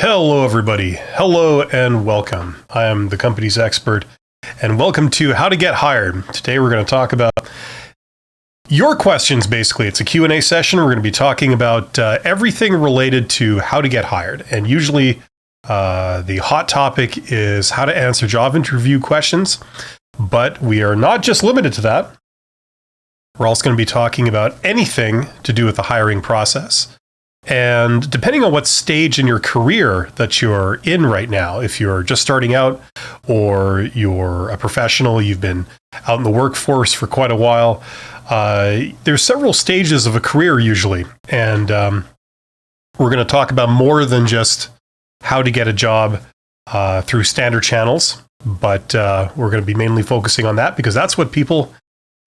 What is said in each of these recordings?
Hello, everybody. Hello and welcome. I am the company's expert, and welcome to How to Get Hired. Today, we're going to talk about your questions, basically. It's a Q&A session. We're going to be talking about everything related to how to get hired. And usually, the hot topic is how to answer job interview questions. But we are not just limited to that. We're also going to be talking about anything to do with the hiring process. And depending on what stage in your career that you're in right now, if you're just starting out or you're a professional, you've been out in the workforce for quite a while, there's several stages of a career usually. And we're going to talk about more than just how to get a job through standard channels, but we're going to be mainly focusing on that because that's what people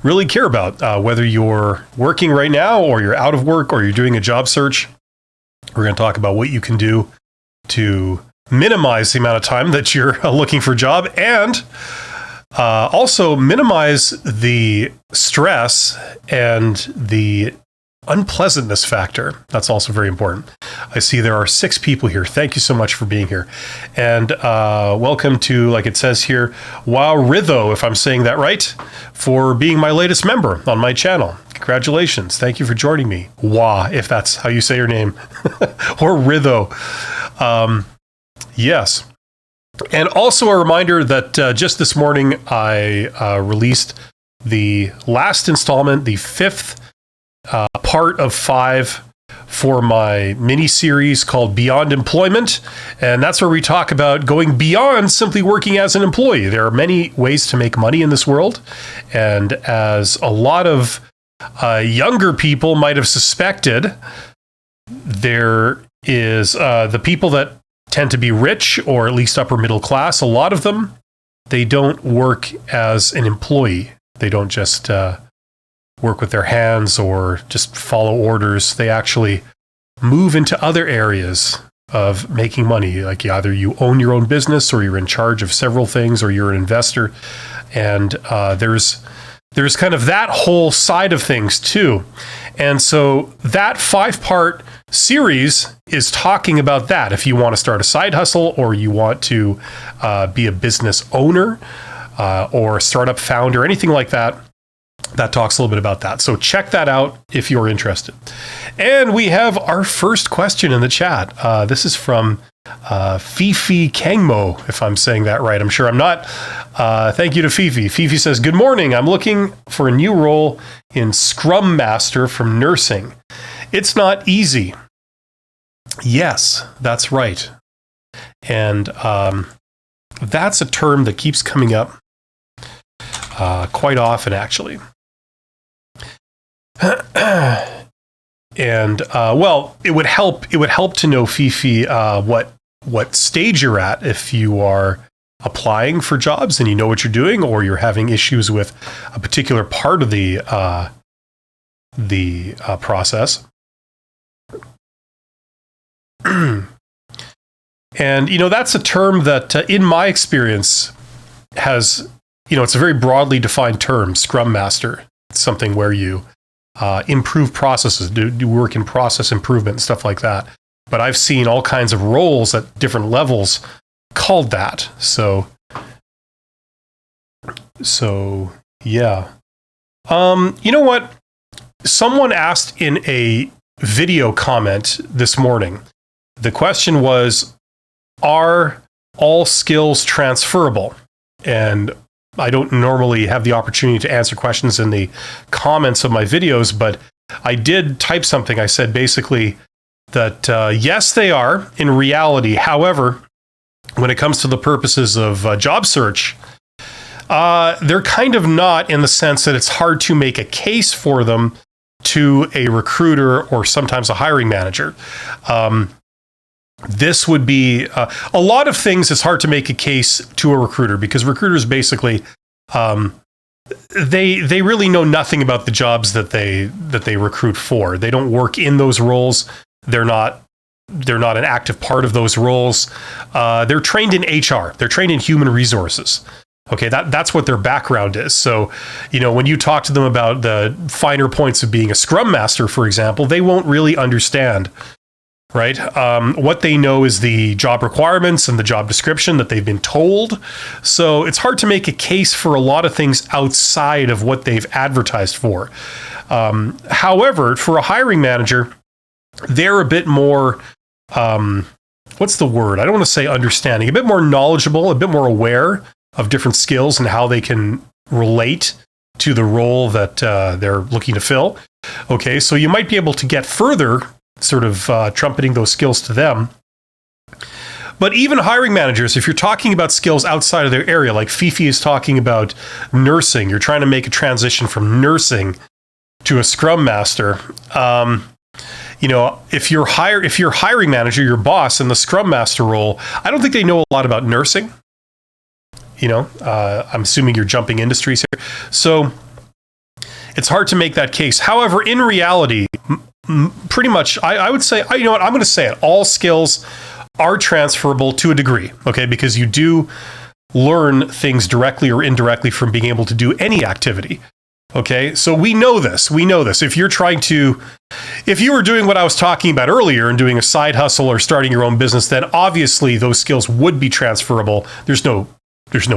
really care about, whether you're working right now or you're out of work or you're doing a job search. We're going to talk about what you can do to minimize the amount of time that you're looking for a job and also minimize the stress and the unpleasantness factor. That's also very important. I see there are 6 people here. Thank you so much for being here. And welcome to, like it says here, Wow Ritho, if I'm saying that right, for being my latest member on my channel. Congratulations. Thank you for joining me. Wah, if that's how you say your name. Or Ritho. Yes. And also a reminder that just this morning I released the last installment, the 5th part of 5 for my mini-series called Beyond Employment. And that's where we talk about going beyond simply working as an employee. There are many ways to make money in this world. And as a lot of younger people might have suspected, there is the people that tend to be rich or at least upper middle class. A lot of them, they don't work as an employee. They don't just work with their hands or just follow orders. They actually move into other areas of making money. Like either you own your own business or you're in charge of several things or you're an investor. And there's kind of that whole side of things too. And so that 5-part series is talking about that. If you want to start a side hustle or you want to be a business owner or a startup founder, anything like that, that talks a little bit about that. So check that out if you're interested. And we have our first question in the chat. This is from Fifi Kangmo, if I'm saying that right. I'm sure I'm not. Thank you to Fifi. Fifi says, "Good morning. I'm looking for a new role in Scrum Master from nursing. It's not easy." Yes, that's right. And that's a term that keeps coming up quite often, actually. And well, it would help to know, Fifi, what stage you're at if you are applying for jobs and you know what you're doing, or you're having issues with a particular part of the process. And that's a term that, in my experience, has it's a very broadly defined term, Scrum Master. It's something where you improve processes, do work in process improvement and stuff like that. But I've seen all kinds of roles at different levels called that. So yeah. You know what? Someone asked in a video comment this morning, the question was, are all skills transferable? And I don't normally have the opportunity to answer questions in the comments of my videos, but I did type something. I said basically that yes, they are in reality. However, when it comes to the purposes of job search, they're kind of not, in the sense that it's hard to make a case for them to a recruiter or sometimes a hiring manager. This would be a lot of things. It's hard to make a case to a recruiter because recruiters basically they really know nothing about the jobs that they recruit for. They don't work in those roles. They're not an active part of those roles. They're trained in HR. They're trained in human resources. Okay, that's what their background is. So, when you talk to them about the finer points of being a Scrum Master, for example, they won't really understand, right? What they know is the job requirements and the job description that they've been told. So it's hard to make a case for a lot of things outside of what they've advertised for. However, for a hiring manager, they're a bit more, what's the word? I don't want to say understanding, a bit more knowledgeable, a bit more aware of different skills and how they can relate to the role that they're looking to fill. Okay, so you might be able to get further, sort of trumpeting those skills to them. But even hiring managers, if you're talking about skills outside of their area, like Fifi is talking about nursing, you're trying to make a transition from nursing to a Scrum Master. If you're hiring manager, your boss in the Scrum Master role, I don't think they know a lot about nursing. I'm assuming you're jumping industries here. So it's hard to make that case. However, in reality, pretty much, I would say, I'm going to say it. All skills are transferable to a degree, okay? Because you do learn things directly or indirectly from being able to do any activity. Okay, so we know this. If you were doing what I was talking about earlier and doing a side hustle or starting your own business, then obviously those skills would be transferable. There's no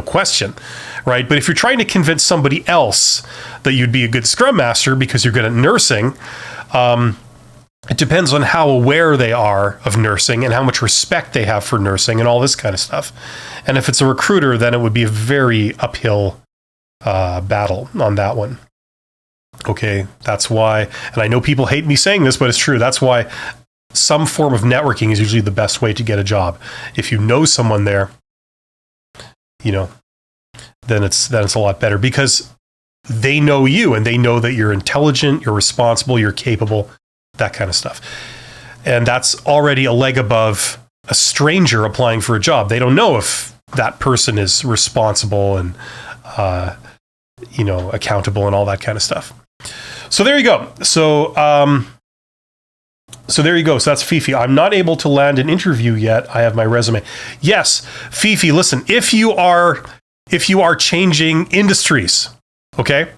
question, right? But if you're trying to convince somebody else that you'd be a good Scrum Master because you're good at nursing, it depends on how aware they are of nursing and how much respect they have for nursing and all this kind of stuff. And if it's a recruiter, then it would be a very uphill battle on that one. Okay, that's why, and I know people hate me saying this, but it's true. That's why some form of networking is usually the best way to get a job. If you know someone there, then it's a lot better because they know you and they know that you're intelligent, you're responsible, you're capable, that kind of stuff. And that's already a leg above a stranger applying for a job. They don't know if that person is responsible and accountable and all that kind of stuff. So there you go. So there you go. So that's Fifi. I'm not able to land an interview yet. I have my resume. Yes, Fifi, listen, if you are changing industries, okay?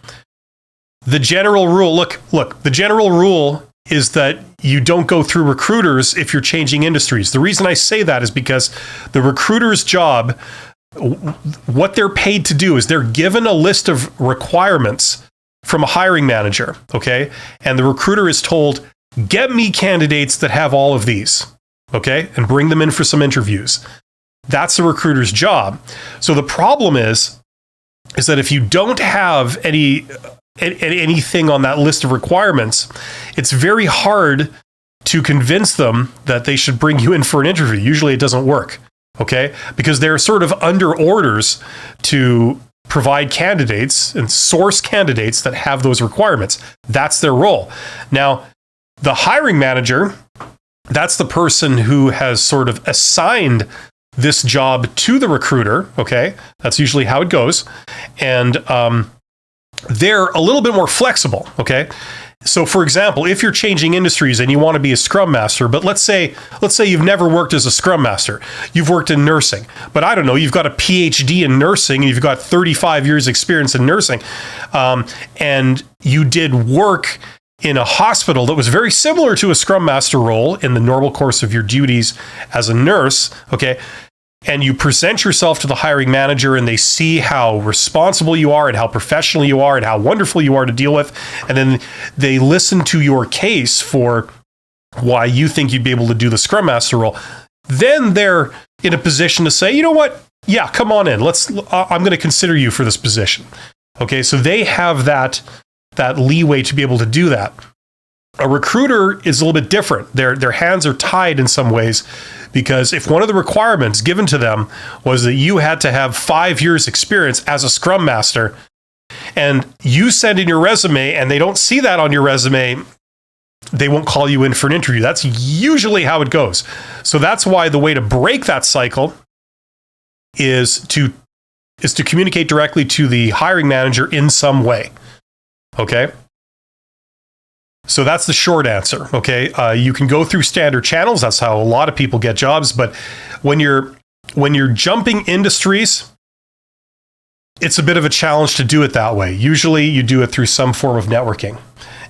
The general rule, look, the general rule is that you don't go through recruiters if you're changing industries. The reason I say that is because the recruiter's job, what they're paid to do is they're given a list of requirements from a hiring manager, okay? And the recruiter is told, get me candidates that have all of these, okay? And bring them in for some interviews. That's the recruiter's job. So the problem is that if you don't have anything on that list of requirements, it's very hard to convince them that they should bring you in for an interview. Usually it doesn't work, okay? Because they're sort of under orders to provide candidates and source candidates that have those requirements. That's their role. Now, the hiring manager, that's the person who has sort of assigned this job to the recruiter, okay? That's usually how it goes. And they're a little bit more flexible, okay? So for example, if you're changing industries and you want to be a Scrum Master, but let's say you've never worked as a Scrum Master, you've worked in nursing, but I don't know, you've got a PhD in nursing and you've got 35 years experience in nursing, and you did work in a hospital that was very similar to a Scrum Master role in the normal course of your duties as a nurse, okay? And you present yourself to the hiring manager and they see how responsible you are and how professional you are and how wonderful you are to deal with. And then they listen to your case for why you think you'd be able to do the Scrum Master role. Then they're in a position to say, you know what? Yeah, come on in. I'm going to consider you for this position. Okay, so they have that leeway to be able to do that. A recruiter is a little bit different. Their hands are tied in some ways, because if one of the requirements given to them was that you had to have 5 years experience as a Scrum Master, and you send in your resume and they don't see that on your resume, they won't call you in for an interview. That's usually how it goes. So that's why the way to break that cycle is to communicate directly to the hiring manager in some way. Okay? So that's the short answer, okay? You can go through standard channels. That's how a lot of people get jobs. But when you're jumping industries, it's a bit of a challenge to do it that way. Usually you do it through some form of networking.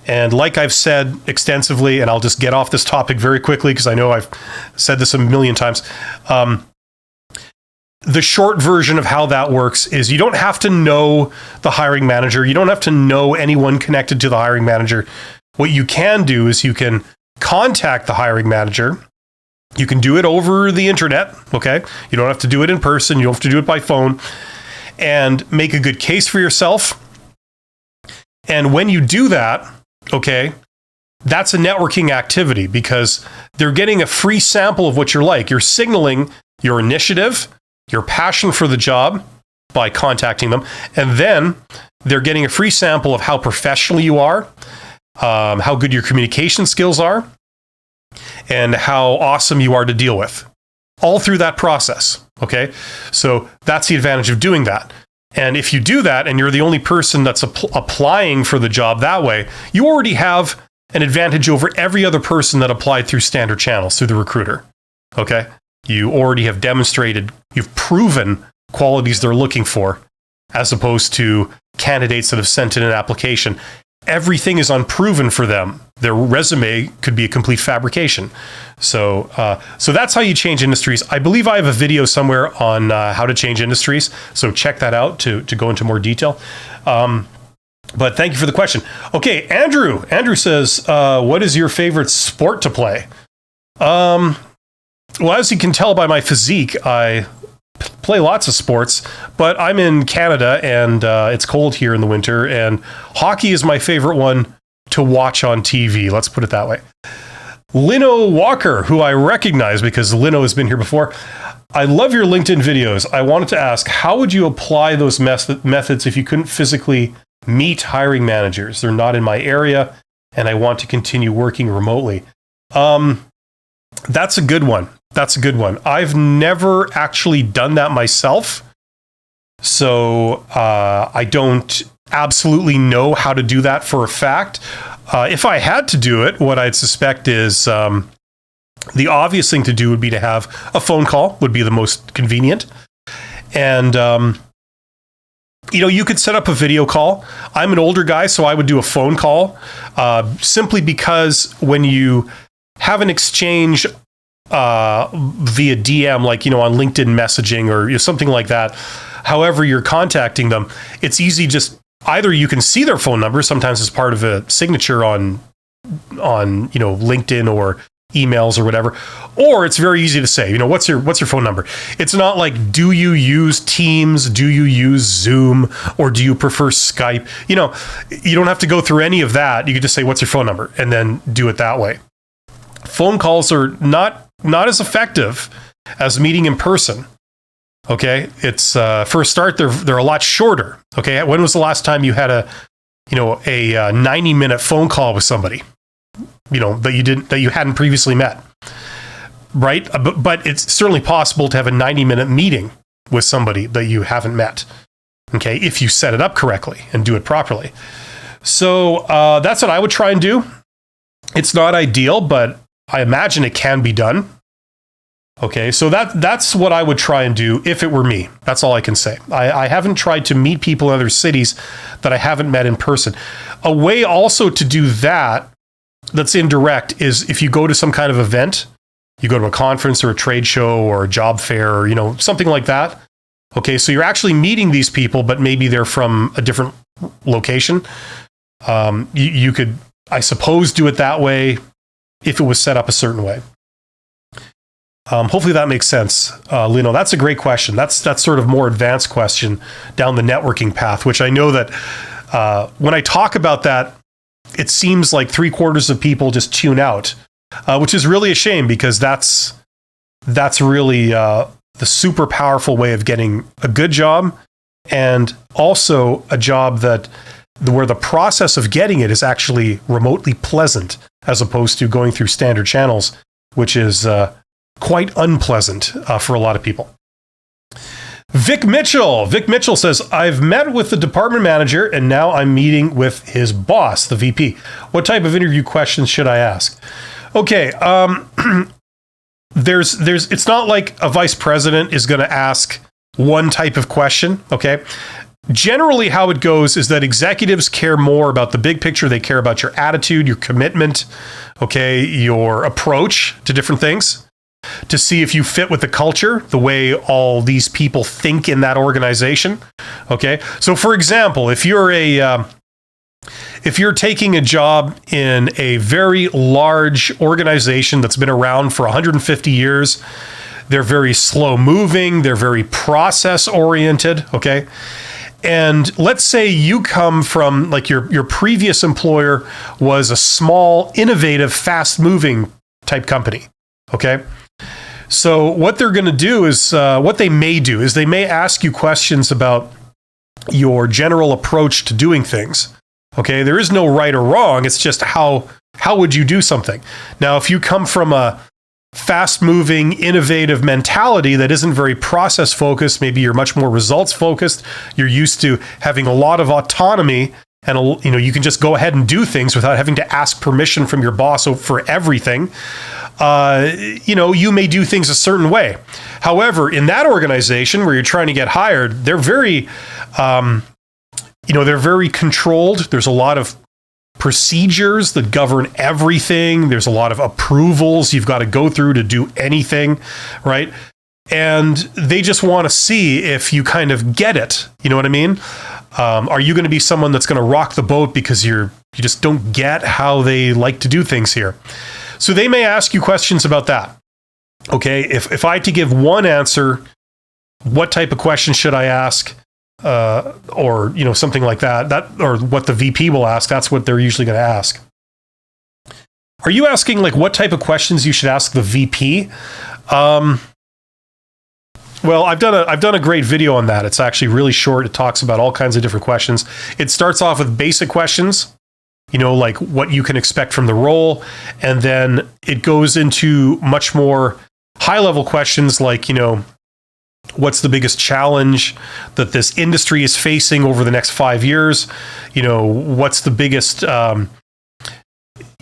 And like I've said extensively, and I'll just get off this topic very quickly because I know I've said this a million times. The short version of how that works is you don't have to know the hiring manager. You don't have to know anyone connected to the hiring manager. What you can do is you can contact the hiring manager. You can do it over the internet, okay? You don't have to do it in person. You don't have to do it by phone, and make a good case for yourself. And when you do that, okay, that's a networking activity because they're getting a free sample of what you're like. You're signaling your initiative, your passion for the job by contacting them. And then they're getting a free sample of how professional you are, how good your communication skills are, and how awesome you are to deal with, all through that process. Okay. So that's the advantage of doing that. And if you do that and you're the only person that's applying for the job that way, you already have an advantage over every other person that applied through standard channels, through the recruiter. Okay. You already have demonstrated, you've proven qualities they're looking for, as opposed to candidates that have sent in an application. Everything is unproven for them. Their resume could be a complete fabrication. So that's how you change industries. I believe I have a video somewhere on how to change industries. So check that out to go into more detail. But thank you for the question. Okay, Andrew. Andrew says, what is your favorite sport to play? Well, as you can tell by my physique, I play lots of sports, but I'm in Canada and it's cold here in the winter, and hockey is my favorite one to watch on TV. Let's put it that way. Lino Walker, who I recognize because Lino has been here before. I love your LinkedIn videos. I wanted to ask, how would you apply those methods if you couldn't physically meet hiring managers? They're not in my area and I want to continue working remotely. That's a good one. That's a good one. I've never actually done that myself. So I don't absolutely know how to do that for a fact. If I had to do it, what I'd suspect is the obvious thing to do would be to have a phone call, would be the most convenient. And, you could set up a video call. I'm an older guy, so I would do a phone call simply because when you have an exchange via DM, like, on LinkedIn messaging or something like that, however you're contacting them, it's easy. Just either you can see their phone number, sometimes it's part of a signature on LinkedIn or emails or whatever, or it's very easy to say, what's your phone number? It's not like, do you use Teams? Do you use Zoom? Or do you prefer Skype? You don't have to go through any of that. You can just say, what's your phone number? And then do it that way. Phone calls are not as effective as meeting in person. Okay, it's for a start, they're a lot shorter. Okay, when was the last time you had a 90-minute phone call with somebody, that you hadn't previously met, right? But it's certainly possible to have a 90-minute meeting with somebody that you haven't met. Okay, if you set it up correctly and do it properly. So that's what I would try and do. It's not ideal, but I imagine it can be done. Okay, so that's what I would try and do if it were me. That's all I can say. I haven't tried to meet people in other cities that I haven't met in person. A way also to do that's indirect is if you go to some kind of event, you go to a conference or a trade show or a job fair or something like that. Okay, so you're actually meeting these people, but maybe they're from a different location. You could, I suppose, do it that way if it was set up a certain way. Hopefully that makes sense, Lino. That's a great question. That's sort of more advanced question down the networking path, which I know that when I talk about that, it seems like 3/4 of people just tune out, which is really a shame because that's really the super powerful way of getting a good job, and also a job where the process of getting it is actually remotely pleasant, as opposed to going through standard channels, which is quite unpleasant for a lot of people. Vic Mitchell says, I've met with the department manager and now I'm meeting with his boss, the VP. What type of interview questions should I ask? Okay, it's not like a vice president is going to ask one type of question. Okay, generally how it goes is that executives care more about the big picture. They care about your attitude, your commitment, okay, your approach to different things, to see if you fit with the culture, the way all these people think in that organization. Okay. So for example, if you're taking a job in a very large organization that's been around for 150 years, they're very slow moving, they're very process oriented. Okay. And let's say you come from, like, your previous employer was a small, innovative, fast moving type company. Okay. So what they're going to do is, what they may do is they may ask you questions about your general approach to doing things. Okay. There is no right or wrong. It's just how would you do something? Now, if you come from a fast-moving, innovative mentality that isn't very process-focused, maybe you're much more results-focused, you're used to having a lot of autonomy, and you can just go ahead and do things without having to ask permission from your boss for everything. You may do things a certain way. However, in that organization where you're trying to get hired, they're very, they're very controlled. There's a lot of procedures that govern everything. There's a lot of approvals you've got to go through to do anything, right? And they just want to see if you kind of get it. You know what I mean? Are you going to be someone that's going to rock the boat because you just don't get how they like to do things here? So they may ask you questions about that. Okay, if I had to give one answer, what type of question should I ask? Or something like that, or what the VP will ask, that's what they're usually going to ask. Are you asking like what type of questions you should ask the VP? Well, I've done a great video on that. It's actually really short. It talks about all kinds of different questions. It starts off with basic questions, like what you can expect from the role, and then it goes into much more high-level questions like, what's the biggest challenge that this industry is facing over the next 5 years? What's the biggest,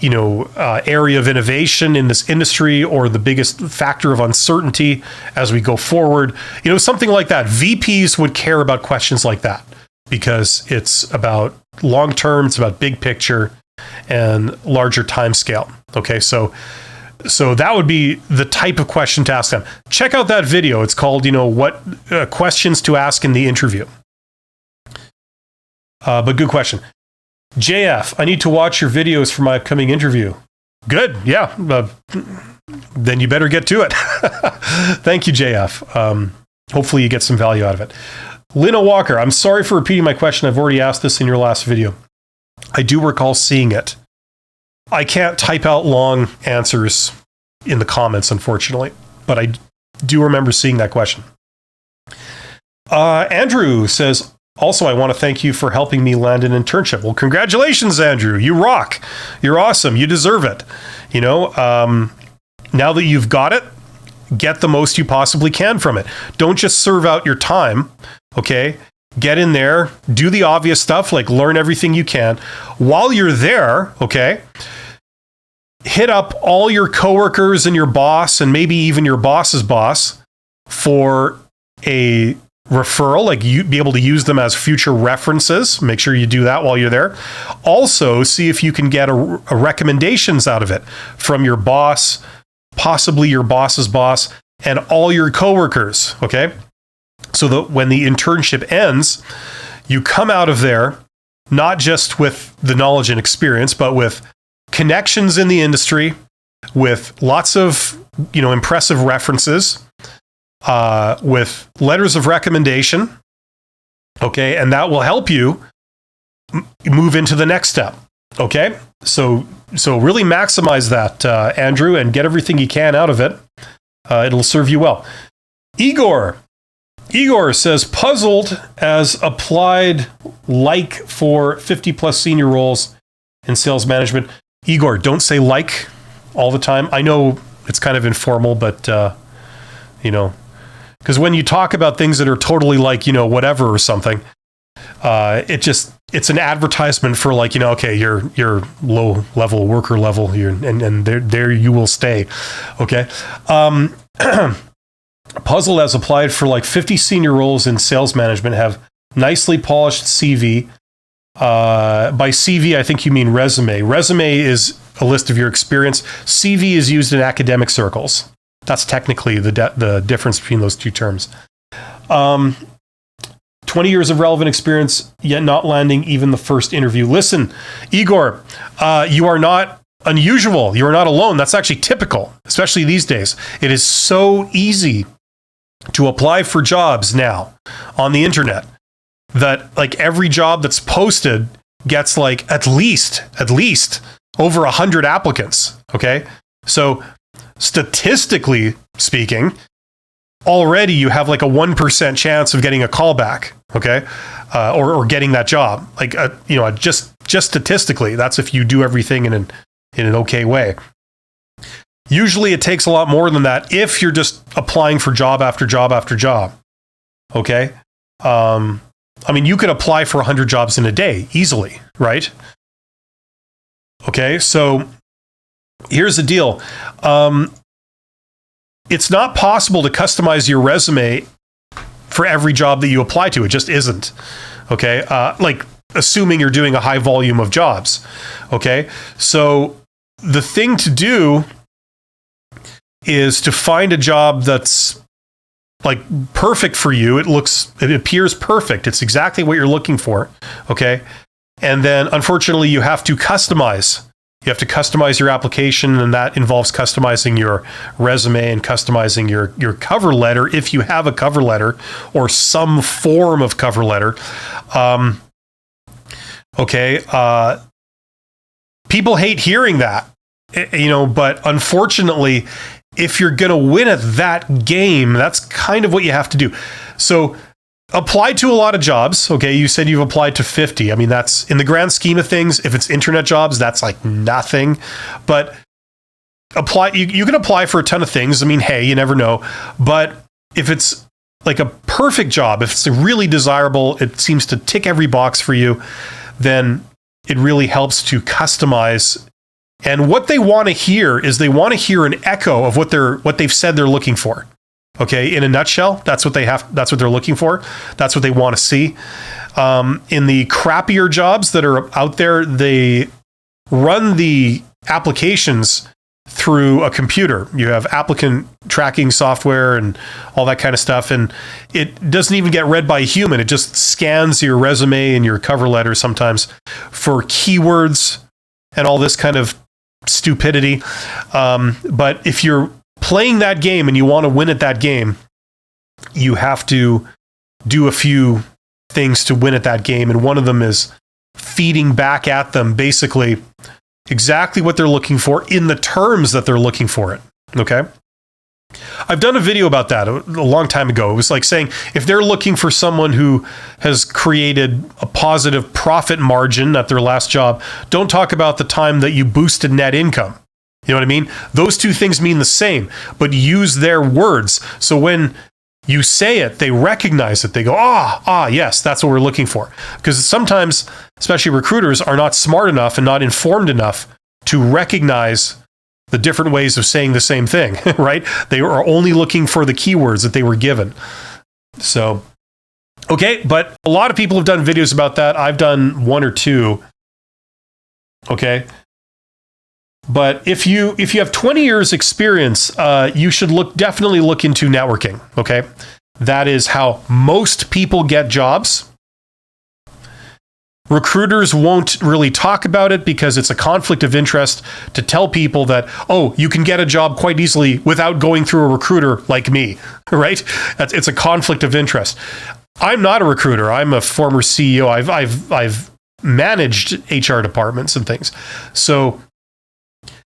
area of innovation in this industry, or the biggest factor of uncertainty as we go forward? Something like that. VPs would care about questions like that because it's about long term, it's about big picture and larger time scale. Okay, so that would be the type of question to ask them. Check out that video. It's called, what questions to ask in the interview. But good question. JF, I need to watch your videos for my upcoming interview. Good. Yeah. Then you better get to it. Thank you, JF. Hopefully you get some value out of it. Lina Walker, I'm sorry for repeating my question. I've already asked this in your last video. I do recall seeing it. I can't type out long answers in the comments, unfortunately, but I do remember seeing that question. Andrew says, also, I want to thank you for helping me land an internship. Well, congratulations, Andrew. You rock. You're awesome. You deserve it. Now that you've got it, get the most you possibly can from it. Don't just serve out your time, okay? Get in there, do the obvious stuff, like learn everything you can. While you're there, okay, hit up all your coworkers and your boss, and maybe even your boss's boss, for a referral, like you be able to use them as future references. Make sure you do that while you're there. Also, see if you can get a recommendations out of it from your boss, possibly your boss's boss, and all your coworkers, okay? So that when the internship ends, you come out of there not just with the knowledge and experience, but with connections in the industry, with lots of, impressive references, with letters of recommendation. Okay. And that will help you move into the next step. Okay. So really maximize that, Andrew, and get everything you can out of it. It'll serve you well. Igor says, puzzled as applied like for 50 plus senior roles in sales management. Igor, don't say like all the time. I know it's kind of informal, but, because when you talk about things that are totally like, whatever or something, it's an advertisement for like, okay, you're low level, worker level, and there you will stay. Okay. Puzzle has applied for like 50 senior roles in sales management, have nicely polished CV. By CV, I think you mean resume. Resume is a list of your experience. CV is used in academic circles. That's technically the difference between those two terms. 20 years of relevant experience, yet not landing even the first interview. Listen, Igor, you are not unusual. You are not alone. That's actually typical, especially these days. It is so easy to apply for jobs now on the internet that like every job that's posted gets like at least over 100 applicants. Okay. So statistically speaking, already you have like a 1% chance of getting a call back. Okay. Or getting that job. Like, just statistically, that's if you do everything in an okay way. Usually it takes a lot more than that if you're just applying for job after job after job. Okay. I mean, you could apply for 100 jobs in a day easily, right? Okay, so here's the deal. It's not possible to customize your resume for every job that you apply to. It just isn't. Okay, like assuming you're doing a high volume of jobs. Okay, so the thing to do is to find a job that's like perfect for you. It appears perfect. It's exactly what you're looking for. Okay. And then unfortunately you have to customize. You have to customize your application, and that involves customizing your resume and customizing your cover letter if you have a cover letter or some form of cover letter. People hate hearing that, but unfortunately, if you're going to win at that game, that's kind of what you have to do. So apply to a lot of jobs. Okay. You said you've applied to 50. I mean, that's in the grand scheme of things. If it's internet jobs, that's like nothing, but you can apply for a ton of things. I mean, hey, you never know. But if it's like a perfect job, if it's really desirable, it seems to tick every box for you, then it really helps to customize. And what they want to hear is they want to hear an echo of what they've said they're looking for. Okay, in a nutshell, that's what they're looking for. That's what they want to see. In the crappier jobs that are out there, they run the applications through a computer. You have applicant tracking software and all that kind of stuff, and it doesn't even get read by a human. It just scans your resume and your cover letter sometimes for keywords and all this kind of stupidity. But if you're playing that game and you want to win at that game, you have to do a few things to win at that game. And one of them is feeding back at them basically exactly what they're looking for in the terms that they're looking for it. Okay. I've done a video about that a long time ago. It was like saying, if they're looking for someone who has created a positive profit margin at their last job, don't talk about the time that you boosted net income. You know what I mean? Those two things mean the same, but use their words. So when you say it, they recognize it. They go, yes, that's what we're looking for. Because sometimes, especially recruiters, are not smart enough and not informed enough to recognize the different ways of saying the same thing, right? They are only looking for the keywords that they were given. So, okay, but a lot of people have done videos about that. I've done one or two. Okay. But if you have 20 years experience, you should definitely look into networking. Okay. That is how most people get jobs. Recruiters won't really talk about it because it's a conflict of interest to tell people that, you can get a job quite easily without going through a recruiter like me, right? It's a conflict of interest. I'm not a recruiter. I'm a former CEO. I've managed HR departments and things. So,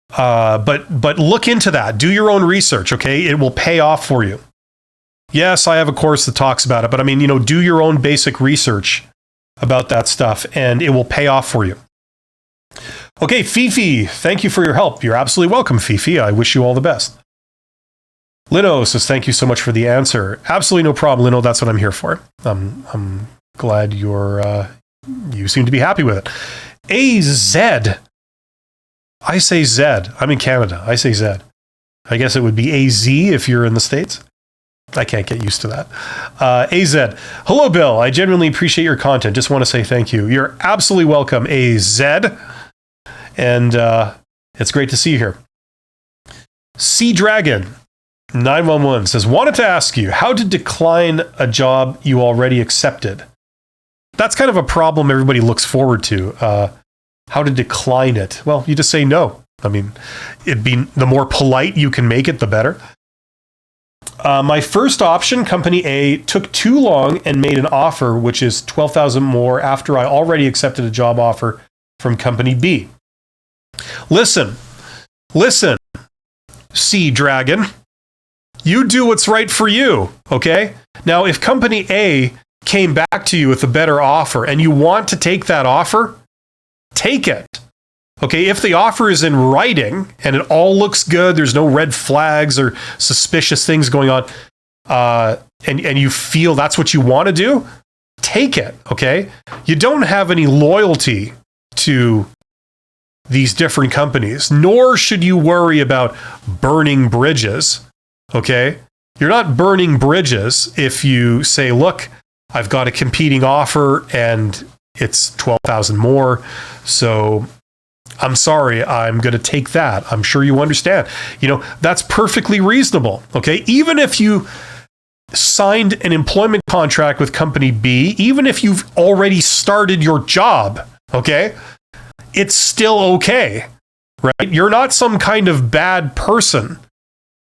but look into that. Do your own research, okay? It will pay off for you. Yes, I have a course that talks about it, but I mean, do your own basic research about that stuff, and it will pay off for you. Okay, Fifi, thank you for your help. You're absolutely welcome, Fifi. I wish you all the best. Lino says, thank you so much for the answer. Absolutely no problem, Lino. That's what I'm here for. I'm glad you seem to be happy with it. AZ. I say Z. I'm in Canada. I say Z. I guess it would be AZ if you're in the States. I can't get used to that. AZ, hello, Bill. I genuinely appreciate your content. Just want to say thank you. You're absolutely welcome, AZ. And it's great to see you here. Sea Dragon 911 says, wanted to ask you how to decline a job you already accepted. That's kind of a problem everybody looks forward to. How to decline it? Well, you just say no. I mean, it'd be the more polite you can make it, the better. My first option, Company A, took too long and made an offer, which is $12,000 more after I already accepted a job offer from Company B. Listen, Sea Dragon, you do what's right for you, okay? Now, if Company A came back to you with a better offer and you want to take that offer, take it. Okay, if the offer is in writing and it all looks good, there's no red flags or suspicious things going on, and you feel that's what you want to do, take it, okay? You don't have any loyalty to these different companies, nor should you worry about burning bridges, okay? You're not burning bridges if you say, look, I've got a competing offer and it's $12,000 more, so I'm sorry, I'm going to take that. I'm sure you understand. You know, that's perfectly reasonable, okay? Even if you signed an employment contract with Company B, even if you've already started your job, okay, it's still okay, right? You're not some kind of bad person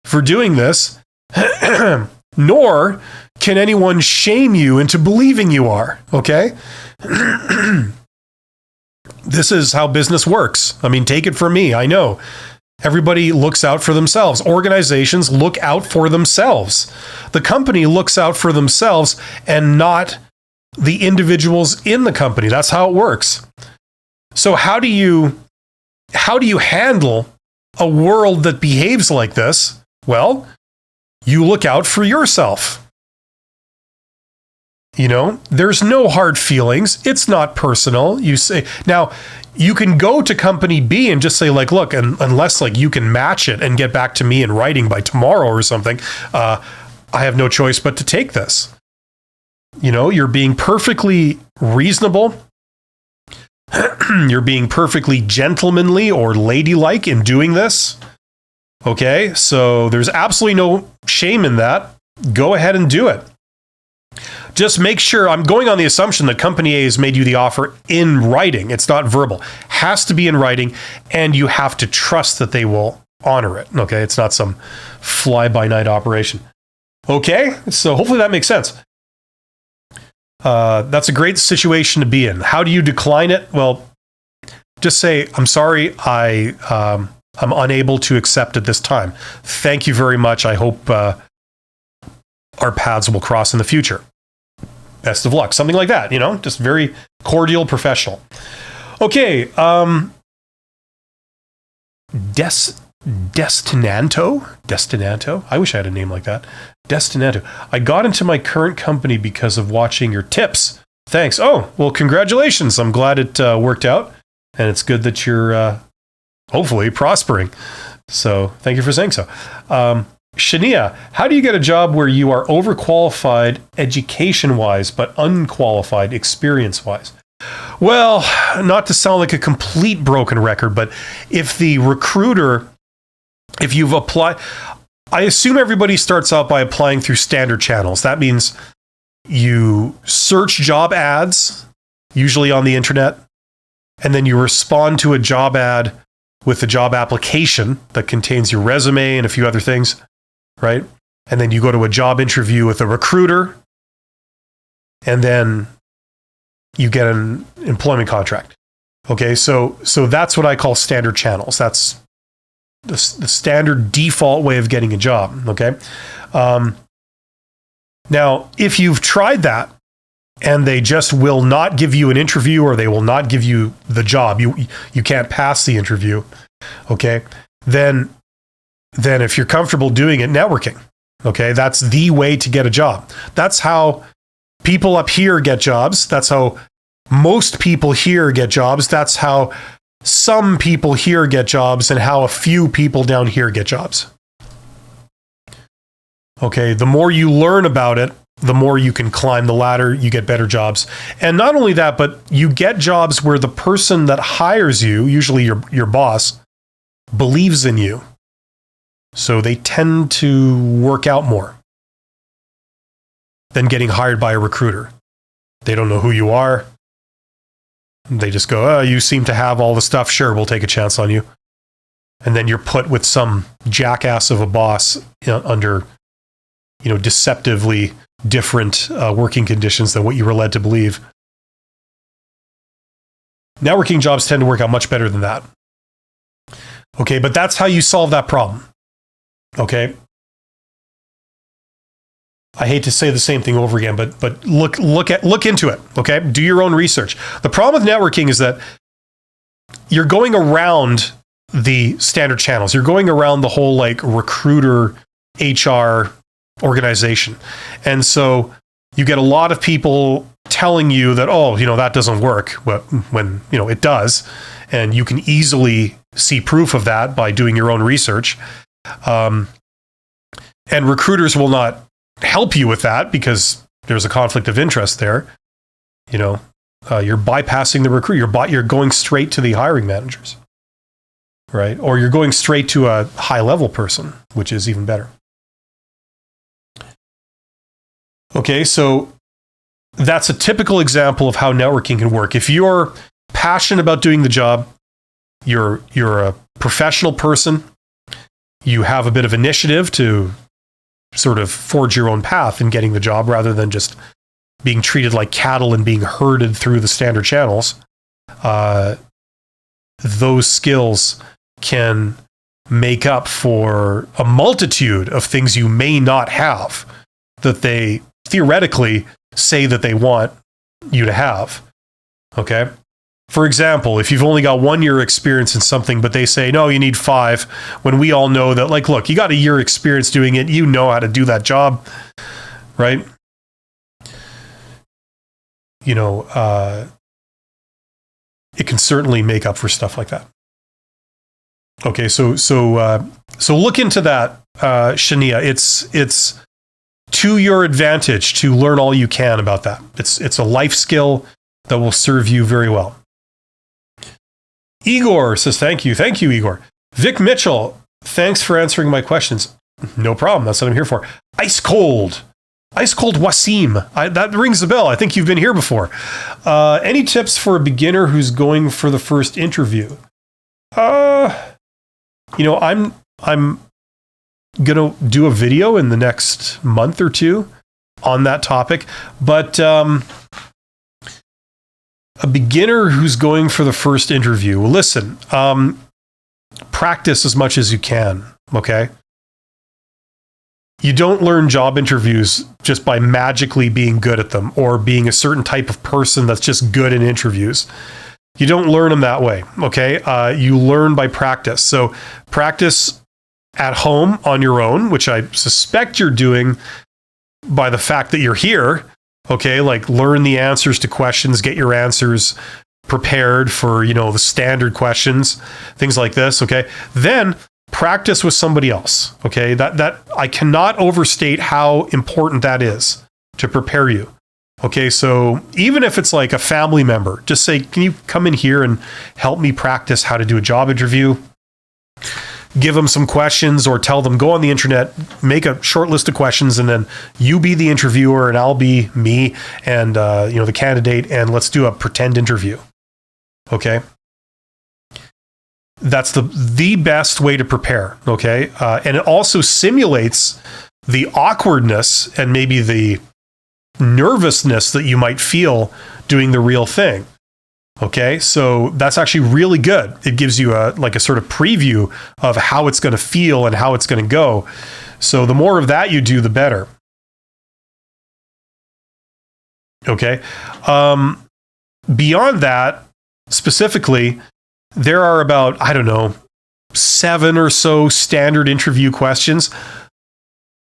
for doing this, nor can anyone shame you into believing you are, okay? This is how business works. I mean, take it from me. I know. Everybody looks out for themselves. Organizations look out for themselves. The company looks out for themselves and not the individuals in the company. That's how it works. So how do you handle a world that behaves like this? Well, you look out for yourself. You know, there's no hard feelings. It's not personal. You say, now you can go to Company B and just say like, look, and unless like you can match it and get back to me in writing by tomorrow or something, I have no choice but to take this. You know, you're being perfectly reasonable. You're being perfectly gentlemanly or ladylike in doing this. Okay, so there's absolutely no shame in that. Go ahead and do it. Just make sure, I'm going on the assumption that Company A has made you the offer in writing. It's not verbal. Has to be in writing, and you have to trust that they will honor it. Okay, it's not some fly-by-night operation. Okay, so hopefully that makes sense. That's a great situation to be in. How do you decline it? Well, just say, I'm sorry, I'm unable to accept at this time. Thank you very much. I hope our paths will cross in the future. Best of luck. Something like that, you know, just very cordial, professional. Okay. Destinanto? I wish I had a name like that. Destinanto. I got into my current company because of watching your tips. Thanks. Oh, well, congratulations. I'm glad it worked out. And it's good that you're hopefully prospering. So thank you for saying so. Shania, how do you get a job where you are overqualified education-wise, but unqualified experience-wise? Well, not to sound like a complete broken record, but if the recruiter, if you've applied, I assume everybody starts out by applying through standard channels. That means you search job ads, usually on the internet, and then you respond to a job ad with a job application that contains your resume and a few other things. Right? And then you go to a job interview with a recruiter, and then you get an employment contract. Okay, so that's what I call standard channels. That's the standard default way of getting a job. Okay. Now, if you've tried that and they just will not give you an interview, or they will not give you the job, you can't pass the interview. Okay, then if you're comfortable doing it, networking. Okay, that's the way to get a job. That's how people up here get jobs. That's how most people here get jobs. That's how some people here get jobs, and how a few people down here get jobs. Okay. The more you learn about it, the more you can climb the ladder, you get better jobs. And not only that, but you get jobs where the person that hires you, usually your boss, believes in you. So they tend to work out more than getting hired by a recruiter. They don't know who you are. They just go, oh, you seem to have all the stuff. Sure, we'll take a chance on you. And then you're put with some jackass of a boss under, deceptively different working conditions than what you were led to believe. Networking jobs tend to work out much better than that. Okay, but that's how you solve that problem. Okay. I hate to say the same thing over again, but look into it. Okay, do your own research. The problem with networking is that you're going around the standard channels. You're going around the whole recruiter HR organization, and so you get a lot of people telling you that that doesn't work when it does, and you can easily see proof of that by doing your own research. And recruiters will not help you with that because there's a conflict of interest there. You're bypassing the recruiter. You're going straight to the hiring managers, right? Or you're going straight to a high level person, which is even better. Okay, so that's a typical example of how networking can work. If you're passionate about doing the job, you're a professional person, you have a bit of initiative to sort of forge your own path in getting the job rather than just being treated like cattle and being herded through the standard channels. Those skills can make up for a multitude of things you may not have that they theoretically say that they want you to have. Okay. For example, if you've only got 1 year experience in something, but they say, no, you need 5, when we all know that, look, you got a year experience doing it, you know how to do that job, right? It can certainly make up for stuff like that. Okay, so look into that, Shania. It's to your advantage to learn all you can about that. It's a life skill that will serve you very well. Igor says, thank you, Igor. Vic Mitchell, thanks for answering my questions. No problem, that's what I'm here for. Ice Cold Wasim, that rings a bell. I think you've been here before. Any tips for a beginner who's going for the first interview? I'm gonna do a video in the next month or two on that topic, but a beginner who's going for the first interview, listen, practice as much as you can, okay? You don't learn job interviews just by magically being good at them or being a certain type of person that's just good in interviews. You don't learn them that way, okay? You learn by practice. So practice at home on your own, which I suspect you're doing by the fact that you're here. Okay, learn the answers to questions, get your answers prepared for, the standard questions, things like this, okay? Then practice with somebody else, okay? That I cannot overstate how important that is to prepare you. Okay, so even if it's like a family member, just say, can you come in here and help me practice how to do a job interview? Give them some questions or tell them, go on the internet, make a short list of questions, and then you be the interviewer and I'll be me and, the candidate, and let's do a pretend interview. Okay. That's the best way to prepare. Okay. And it also simulates the awkwardness and maybe the nervousness that you might feel doing the real thing. Okay, so that's actually really good. It gives you a sort of preview of how it's going to feel and how it's going to go. So the more of that you do, the better. Okay. Beyond that, specifically, there are about, 7 or so standard interview questions.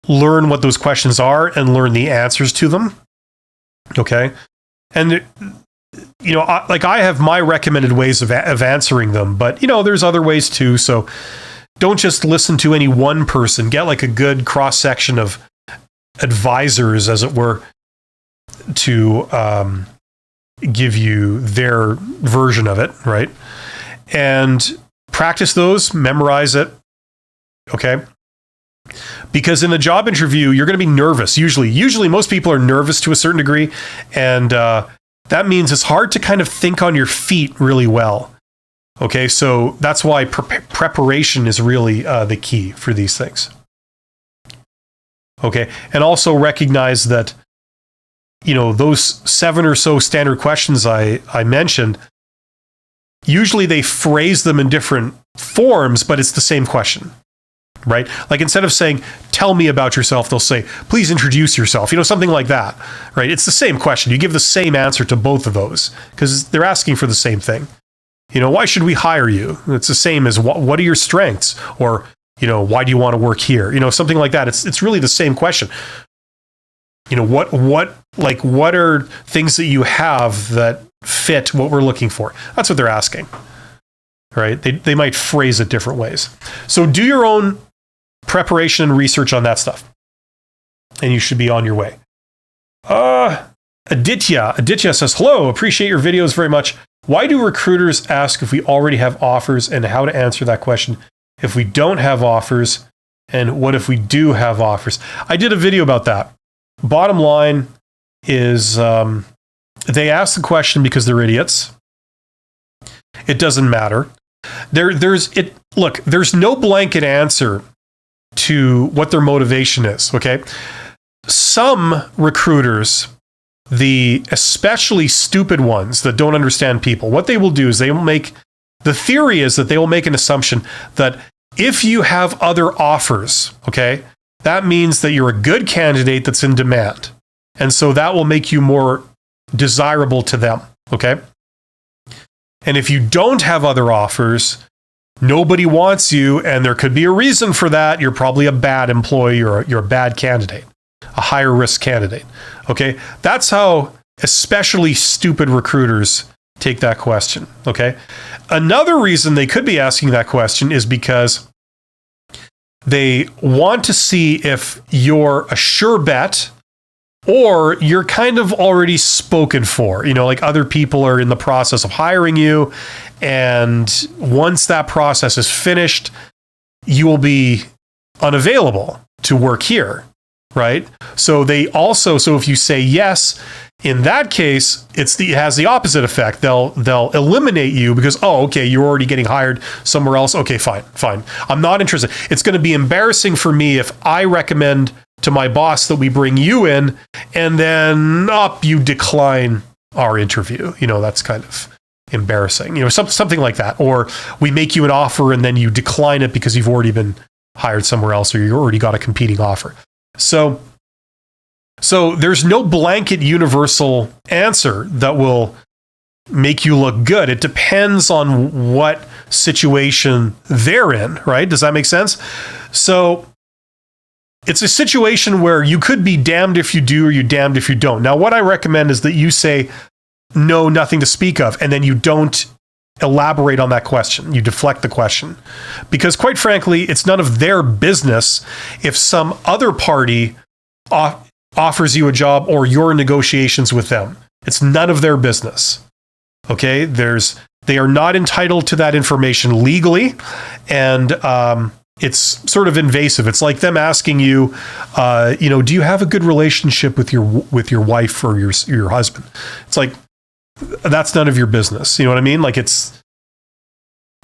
Learn what those questions are and learn the answers to them. Okay. And I have my recommended ways of answering them, but there's other ways too. So don't just listen to any one person. Get a good cross section of advisors, as it were, to give you their version of it, right? And practice those, memorize it, okay? Because in the job interview, you're going to be nervous. Usually most people are nervous to a certain degree, and that means it's hard to kind of think on your feet really well. Okay, so that's why preparation is really the key for these things. Okay, and also recognize that, you know, those 7 or so standard questions I mentioned, usually they phrase them in different forms, but it's the same question, right? Like instead of saying, tell me about yourself, they'll say, please introduce yourself, you know, something like that, right? It's the same question. You give the same answer to both of those because they're asking for the same thing. You know, why should we hire you? It's the same as what are your strengths? Or, you know, why do you want to work here? You know, something like that. It's really the same question. You know, what are things that you have that fit what we're looking for? That's what they're asking, right? They might phrase it different ways. So do your own preparation and research on that stuff, and you should be on your way. Aditya says, hello, appreciate your videos very much. Why do recruiters ask if we already have offers and how to answer that question if we don't have offers? And what if we do have offers? I did a video about that. Bottom line is they ask the question because they're idiots. It doesn't matter. There's no blanket answer to what their motivation is, okay? Some recruiters, the especially stupid ones that don't understand people, what they will do is the theory is that they will make an assumption that if you have other offers, okay, that means that you're a good candidate that's in demand. And so that will make you more desirable to them, okay? And if you don't have other offers, nobody wants you, and there could be a reason for that. You're probably a bad employee or you're a bad candidate, a higher risk candidate, okay? That's how especially stupid recruiters take that question, okay? Another reason they could be asking that question is because they want to see if you're a sure bet or you're kind of already spoken for. You know, like other people are in the process of hiring you, and once that process is finished, you will be unavailable to work here, right? So if you say yes, in that case, it has the opposite effect. They'll eliminate you because, oh, okay, you're already getting hired somewhere else. Okay, fine. I'm not interested. It's going to be embarrassing for me if I recommend to my boss that we bring you in and then you decline our interview. You know, that's kind of embarrassing. You know, something like that. Or we make you an offer and then you decline it because you've already been hired somewhere else or you already got a competing offer. So there's no blanket universal answer that will make you look good. It depends on what situation they're in, right? Does that make sense? So it's a situation where you could be damned if you do or you're damned if you don't. Now, what I recommend is that you say, no, nothing to speak of, and then you don't elaborate on that question. You deflect the question. Because quite frankly, it's none of their business if some other party offers you a job or you're in negotiations with them. It's none of their business. Okay? They are not entitled to that information legally, and it's sort of invasive. It's like them asking you, do you have a good relationship with your wife or your husband? It's like, that's none of your business. You know what I mean? Like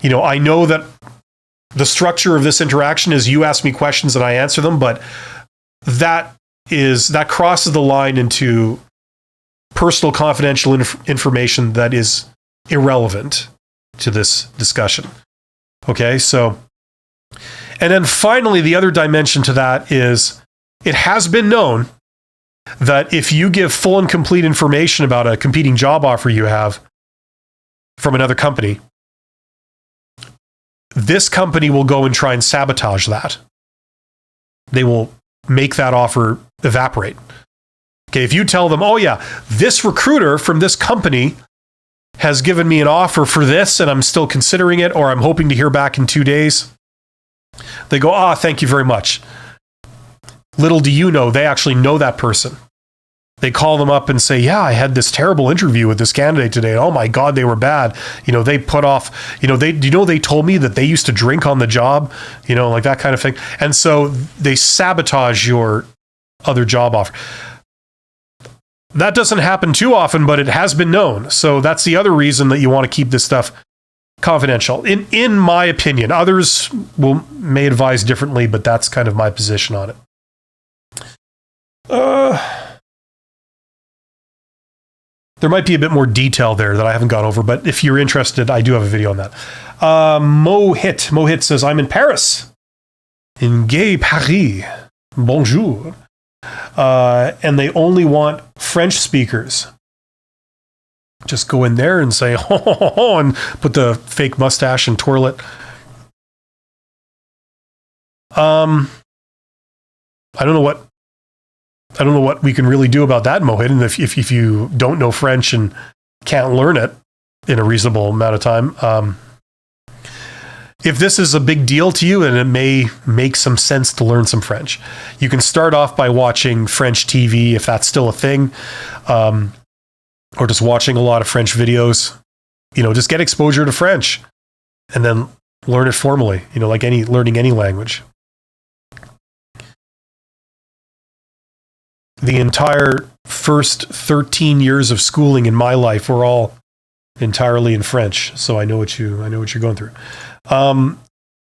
I know that the structure of this interaction is you ask me questions and I answer them, but that crosses the line into personal confidential information that is irrelevant to this discussion. Okay, so, and then finally, the other dimension to that is it has been known that if you give full and complete information about a competing job offer you have from another company, this company will go and try and sabotage that. They will make that offer evaporate. Okay, if you tell them, oh yeah, this recruiter from this company has given me an offer for this and I'm still considering it, or I'm hoping to hear back in 2 days. They go, thank you very much. Little do you know, they actually know that person. They call them up and say, yeah, I had this terrible interview with this candidate today. Oh my God, they were bad. They put off, they told me that they used to drink on the job, like that kind of thing. And so they sabotage your other job offer. That doesn't happen too often, but it has been known. So that's the other reason that you want to keep this stuff confidential. In my opinion, others may advise differently, but that's kind of my position on it. There might be a bit more detail there that I haven't gone over, but if you're interested, I do have a video on that. Mohit says, I'm in Paris, in Gay Paris. Bonjour. And they only want French speakers. Just go in there and say, oh, and put the fake mustache and twirl it. I don't know what we can really do about that, Mohit. And if you don't know French and can't learn it in a reasonable amount of time, if this is a big deal to you, and it may make some sense to learn some French, you can start off by watching French TV, if that's still a thing, or just watching a lot of French videos. Just get exposure to French and then learn it formally, like learning any language. The entire first 13 years of schooling in my life were all entirely in French, so I know what you're going through.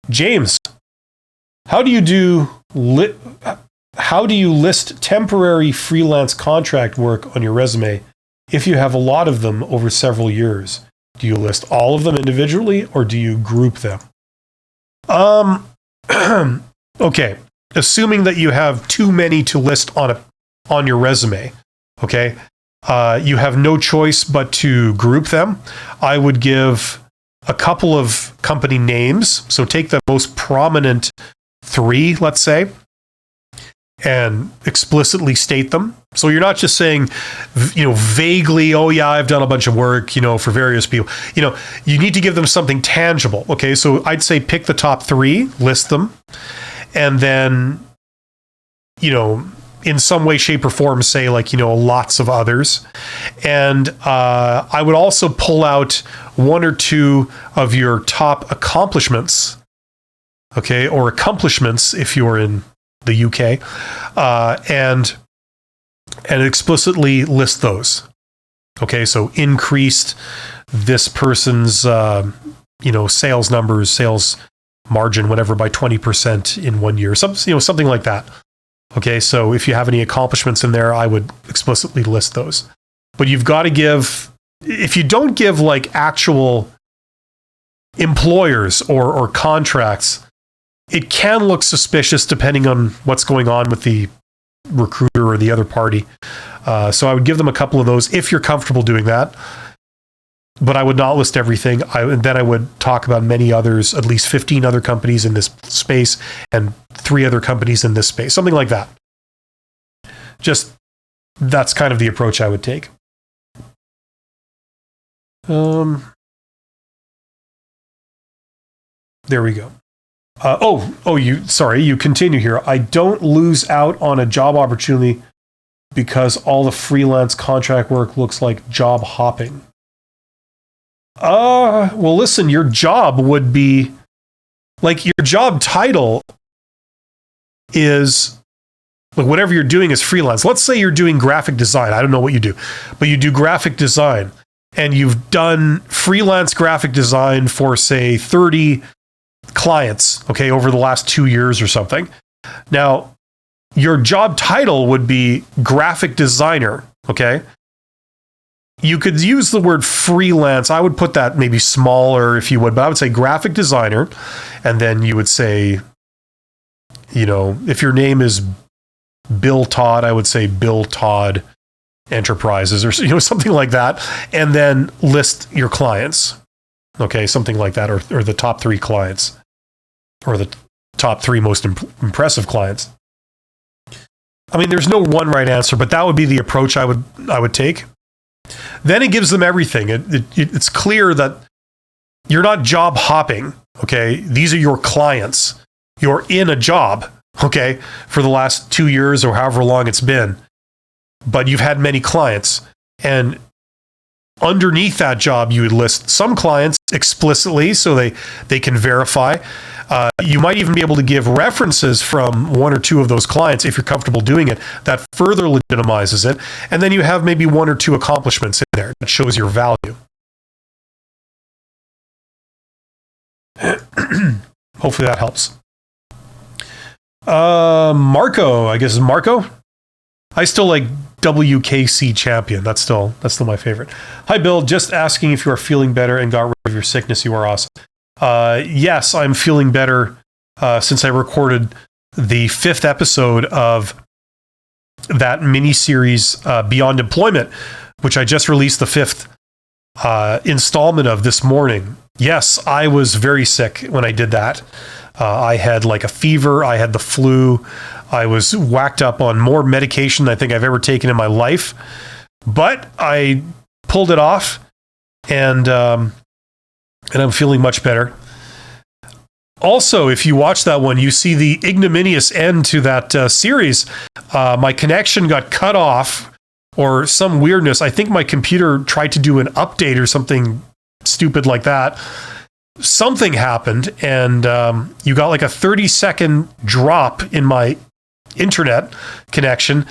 James, how do you list temporary freelance contract work on your resume if you have a lot of them over several years? Do you list all of them individually, or do you group them? Okay, assuming that you have too many to list on your resume, okay, you have no choice but to group them. I would give a couple of company names. So take the most prominent 3, let's say, and explicitly state them. So you're not just saying, vaguely, oh yeah, I've done a bunch of work, for various people. You need to give them something tangible. Okay, so I'd say pick the top 3, list them, and then, in some way, shape, or form, say lots of others. And I would also pull out 1 or 2 of your top accomplishments, okay, or accomplishments if you're in the UK, and explicitly list those. Okay, so increased this person's sales numbers, sales margin, whatever, by 20% in 1 year, something like that. Okay, so if you have any accomplishments in there, I would explicitly list those. But you've got to give, if you don't give actual employers or contracts, it can look suspicious depending on what's going on with the recruiter or the other party. So I would give them a couple of those if you're comfortable doing that. But I would not list everything. Then I would talk about many others, at least 15 other companies in this space and 3 other companies in this space, something like that. Just, that's kind of the approach I would take. There we go. You continue here. I don't lose out on a job opportunity because all the freelance contract work looks like job hopping. Well, listen, your job would be, your job title is, whatever you're doing is freelance. Let's say you're doing graphic design. I don't know what you do, but you do graphic design, and you've done freelance graphic design for, say, 30 clients, okay, over the last 2 years or something. Now, your job title would be graphic designer, okay? You could use the word freelance. I would put that maybe smaller if you would, but I would say graphic designer. And then you would say, if your name is Bill Todd, I would say Bill Todd Enterprises or, something like that. And then list your clients. Okay, something like that, or the top 3 clients, or the top 3 most impressive clients. I mean, there's no one right answer, but that would be the approach I would take. Then it gives them everything. It's clear that you're not job hopping, okay? These are your clients. You're in a job, okay, for the last 2 years or however long it's been, but you've had many clients. And underneath that job, you would list some clients explicitly so they can verify. You might even be able to give references from 1 or 2 of those clients if you're comfortable doing it. That further legitimizes it. And then you have maybe 1 or 2 accomplishments in there that shows your value. Hopefully that helps. Marco, I guess is Marco. I still like WKC champion. That's still my favorite. Hi, Bill. Just asking if you are feeling better and got rid of your sickness. You are awesome. Yes, I'm feeling better since I recorded the 5th episode of that mini-series Beyond Employment, which I just released the 5th installment of this morning. Yes, I was very sick when I did that. I had like a fever. I had the flu. I was whacked up on more medication than I think I've ever taken in my life. But I pulled it off, and I'm feeling much better. Also, if you watch that one, you see the ignominious end to that series. My connection got cut off or some weirdness. I think my computer tried to do an update or something stupid like that. Something happened, and you got like a 30-second drop in my internet connection.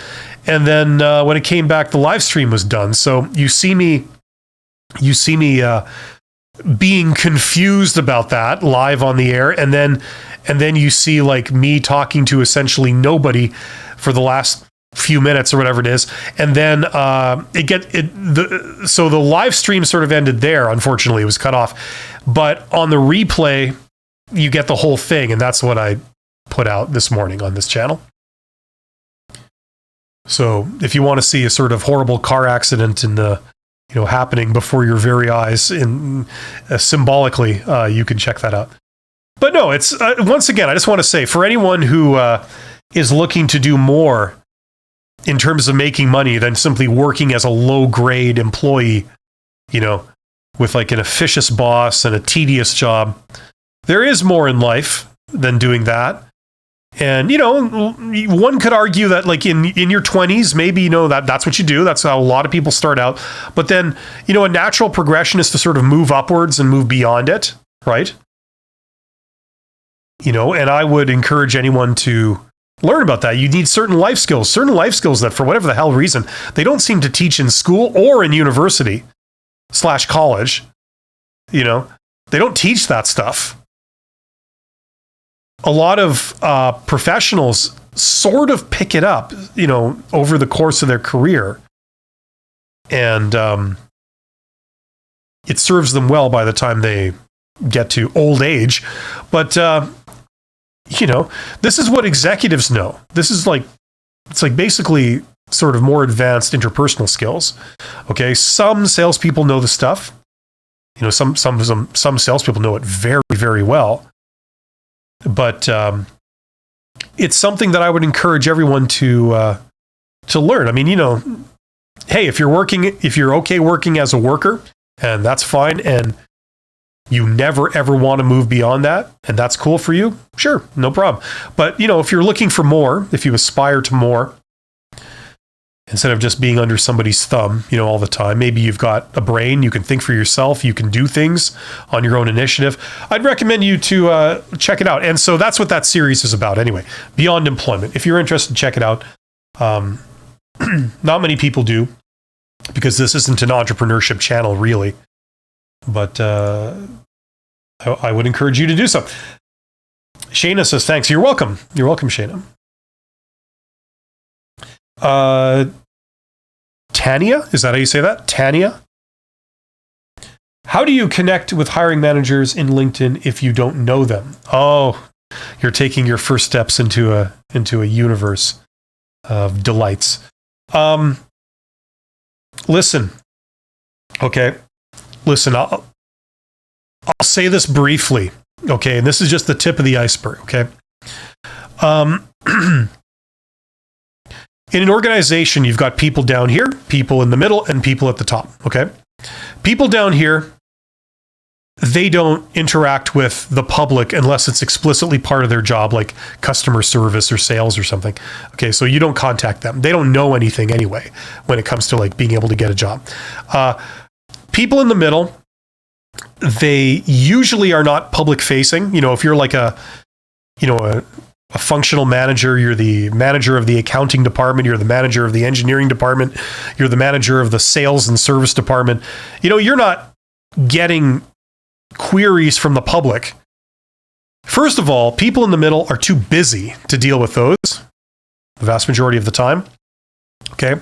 And then when it came back, the live stream was done. So you see me being confused about that live on the air, and then you see like me talking to essentially nobody for the last few minutes or whatever it is, and then so the live stream sort of ended there. Unfortunately, it was cut off, but on the replay you get the whole thing, and that's what I put out this morning on this channel. So if you want to see a sort of horrible car accident in the happening before your very eyes in symbolically, you can check that out. But no, it's once again, I just want to say, for anyone who is looking to do more in terms of making money than simply working as a low grade employee, with like an officious boss and a tedious job, there is more in life than doing that. And, one could argue that like in your 20s, maybe, that's what you do. That's how a lot of people start out. But then, a natural progression is to sort of move upwards and move beyond it, right? And I would encourage anyone to learn about that. You need certain life skills that for whatever the hell reason, they don't seem to teach in school or in university / college. They don't teach that stuff. A lot of professionals sort of pick it up, over the course of their career. And it serves them well by the time they get to old age. But, this is what executives know. This is it's basically sort of more advanced interpersonal skills. Okay. Some salespeople know the stuff. Some salespeople know it very, very well. But it's something that I would encourage everyone to learn. I mean, hey, if you're okay working as a worker, and that's fine, and you never ever want to move beyond that, and that's cool for you, sure, no problem. But if you're looking for more, if you aspire to more, instead of just being under somebody's thumb, all the time. Maybe you've got a brain, you can think for yourself, you can do things on your own initiative. I'd recommend you to check it out. And so that's what that series is about anyway, Beyond Employment. If you're interested, check it out. Not many people do, because this isn't an entrepreneurship channel, really. But I would encourage you to do so. Shayna says, thanks. You're welcome. You're welcome, Shayna. Tanya, is that how you say that? Tanya? How do you connect with hiring managers in LinkedIn if you don't know them? Oh, you're taking your first steps into a universe of delights. Listen. Okay. Listen, I'll say this briefly. Okay, and this is just the tip of the iceberg, okay? In an organization, you've got people down here, people in the middle, and people at the top, okay? People down here they don't interact with the public unless it's explicitly part of their job, like customer service or sales or something. Okay, so you don't contact them. They don't know anything anyway when it comes to like being able to get a job. People in the middle, they usually are not public facing. You know, if you're like a functional manager, you're the manager of the accounting department, you're the manager of the engineering department, you're the manager of the sales and service department. You know, you're not getting queries from the public. First of all, people in the middle are too busy to deal with those the vast majority of the time. Okay.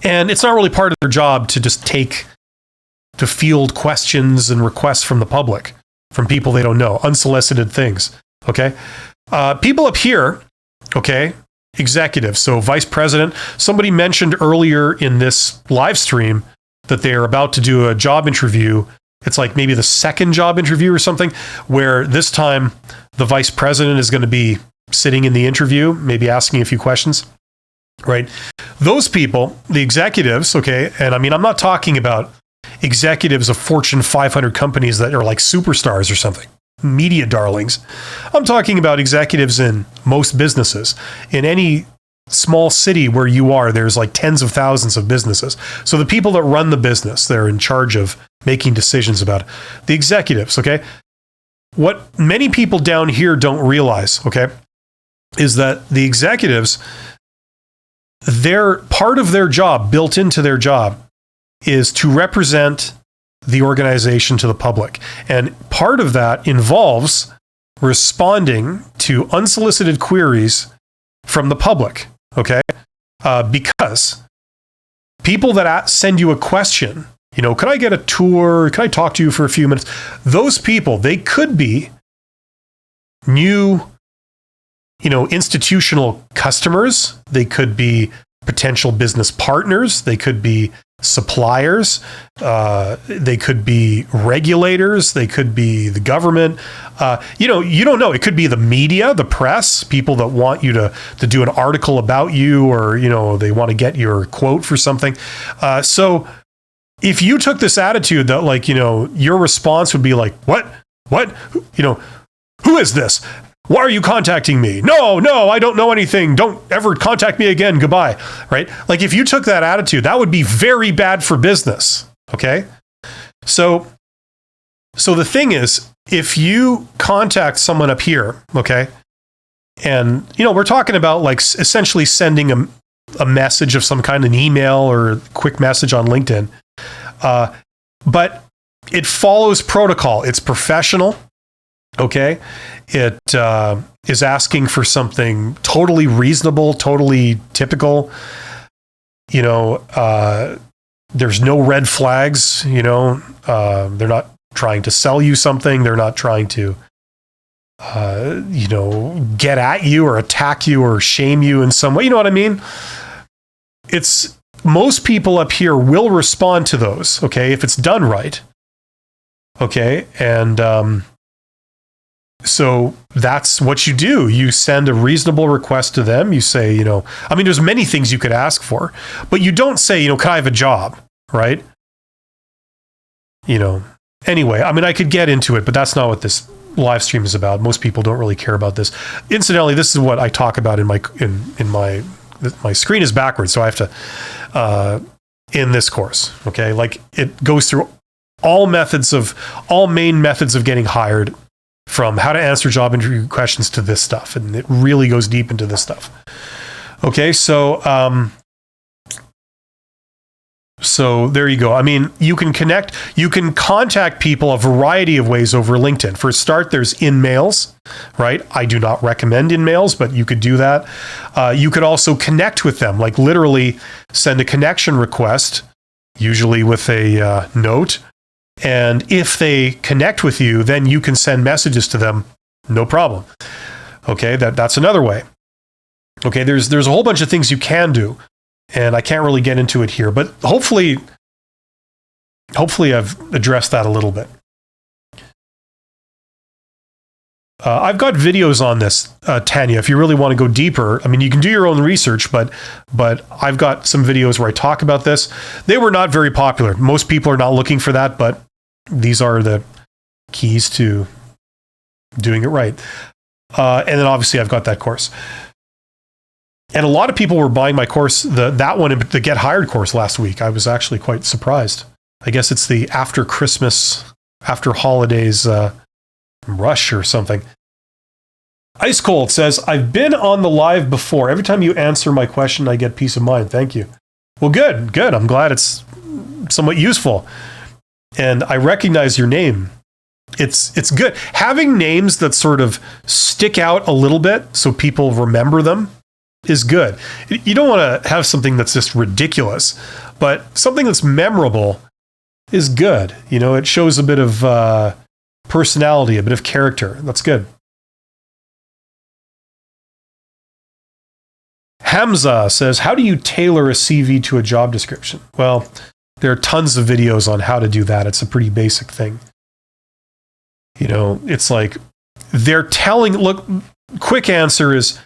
And it's not really part of their job to just to field questions and requests from the public, from people they don't know, unsolicited things. Okay. People up here, okay, executives. So vice president, somebody mentioned earlier in this live stream that they're about to do a job interview. It's like maybe the second job interview or something, where this time the vice president is going to be sitting in the interview, maybe asking a few questions, right? Those people, the executives, okay, and I mean, I'm not talking about executives of Fortune 500 companies that are like superstars or something, media darlings. I'm talking about executives in most businesses. In any small city where you are, there's like tens of thousands of businesses. So the people that run the business, they're in charge of making decisions about it. The executives, okay? What many people down here don't realize, okay, is that the executives, part of their job, built into their job, is to represent the organization to the public. And part of that involves responding to unsolicited queries from the public, okay? Because people that send you a question, you know, could I get a tour? Could I talk to you for a few minutes? Those people, they could be new, you know, institutional customers. They could be potential business partners. They could be suppliers. They could be regulators. They could be the government. You know, you don't know. It could be the media, the press, people that want you to do an article about you, or, you know, they want to get your quote for something. So if you took this attitude that, like, you know, your response would be like, what, you know, who is this? Why are you contacting me? No, I don't know anything. Don't ever contact me again. Goodbye. Right? Like, if you took that attitude, that would be very bad for business. Okay? So the thing is, if you contact someone up here, okay, and, you know, we're talking about like essentially sending a message of some kind, an email or a quick message on LinkedIn, but it follows protocol. It's professional. Okay. It is asking for something totally reasonable, totally typical. You know, there's no red flags. You know, they're not trying to sell you something. They're not trying to, you know, get at you or attack you or shame you in some way. You know what I mean? It's most people up here will respond to those. Okay. If it's done right. Okay. And, so that's what you do. You send a reasonable request to them. You say, you know, I mean, there's many things you could ask for, but you don't say, you know, can I have a job? Right? You know, anyway, I mean, I could get into it, but that's not what this live stream is about. Most people don't really care about this. Incidentally, this is what I talk about in my screen is backwards. So I have to, in this course, okay, like it goes through all main methods of getting hired, from how to answer job interview questions to this stuff. And it really goes deep into this stuff. Okay. So there you go. I mean, you can contact people a variety of ways over LinkedIn. For a start, there's InMails, right? I do not recommend InMails, but you could do that. You could also connect with them, like literally send a connection request, usually with a note. And if they connect with you, then you can send messages to them, no problem. Okay, that's another way. Okay, there's a whole bunch of things you can do, and I can't really get into it here, but hopefully I've addressed that a little bit. I've got videos on this, Tanya, if you really want to go deeper. I mean, you can do your own research, but I've got some videos where I talk about this. They were not very popular. Most people are not looking for that, but these are the keys to doing it right. And then obviously I've got that course. And a lot of people were buying my course, that one, the Get Hired course last week. I was actually quite surprised. I guess it's the after Christmas, after holidays rush or something. Ice Cold says, I've been on the live before. Every time you answer my question, I get peace of mind. Thank you. Well, good. I'm glad it's somewhat useful. And I recognize your name. It's good. Having names that sort of stick out a little bit so people remember them is good. You don't want to have something that's just ridiculous, but something that's memorable is good. It shows a bit of personality, a bit of character. That's good. Hamza says, how do you tailor a CV to a job description? Well, there are tons of videos on how to do that. It's a pretty basic thing. It's like quick answer is,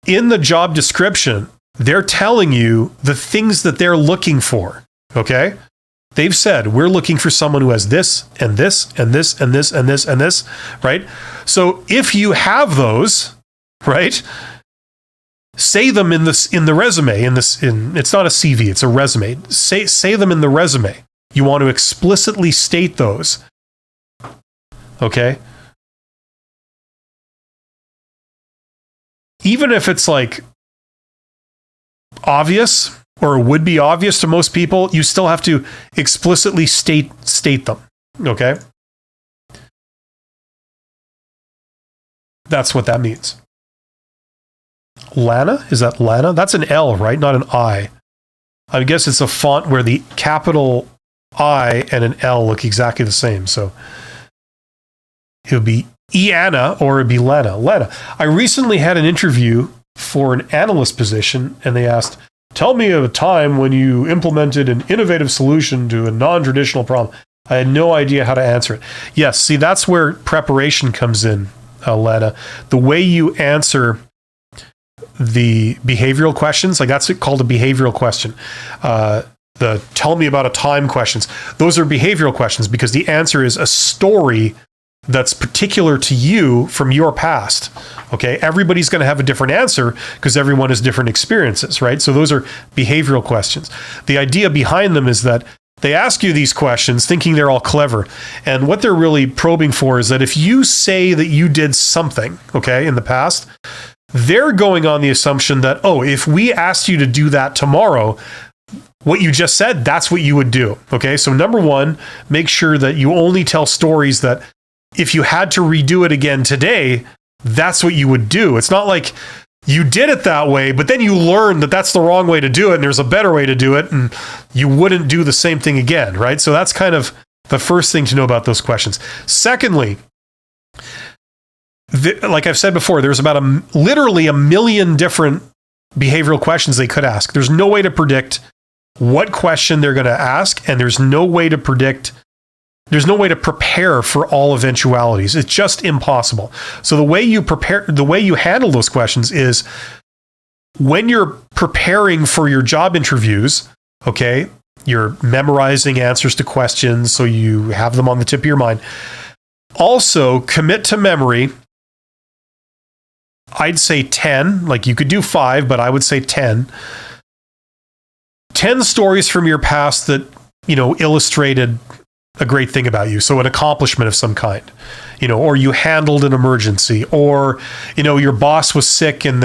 in the job description, they're telling you the things that they're looking for. Okay? They've said, we're looking for someone who has this and this and this and this and this and this, right? So if you have those, right, say them in the resume. It's not a CV, it's a resume. Say them in the resume. You want to explicitly state those. Okay? Even if it's like obvious or would be obvious to most people, you still have to explicitly state them. Okay? That's what that means. Lana? Is that Lana? That's an L, right? Not an I. I guess it's a font where the capital I and an L look exactly the same. So it would be Iana or it would be Lana. Lana. I recently had an interview for an analyst position, and they asked, tell me of a time when you implemented an innovative solution to a non-traditional problem. I had no idea how to answer it. Yes, see, that's where preparation comes in, Lana. The way you answer the behavioral questions, like that's called a behavioral question. The tell me about a time questions, those are behavioral questions because the answer is a story that's particular to you from your past. Okay, everybody's going to have a different answer because everyone has different experiences, right? So those are behavioral questions. The idea behind them is that they ask you these questions thinking they're all clever. And what they're really probing for is that if you say that you did something, okay, in the past, they're going on the assumption that, oh, if we asked you to do that tomorrow, what you just said, that's what you would do. Okay, so number one, make sure that you only tell stories that if you had to redo it again today, that's what you would do. It's not like you did it that way, but then you learned that that's the wrong way to do it and there's a better way to do it and you wouldn't do the same thing again, right? So that's kind of the first thing to know about those questions. Secondly, like I've said before, there's about literally a million different behavioral questions they could ask. There's no way to predict what question they're going to ask, and there's no way to prepare for all eventualities. It's just impossible. So the way you handle those questions is when you're preparing for your job interviews, okay, you're memorizing answers to questions so you have them on the tip of your mind. Also, commit to memory. I'd say 10, like you could do 5, but I would say 10. 10 stories from your past that, illustrated a great thing about you. So an accomplishment of some kind, or you handled an emergency, or, your boss was sick and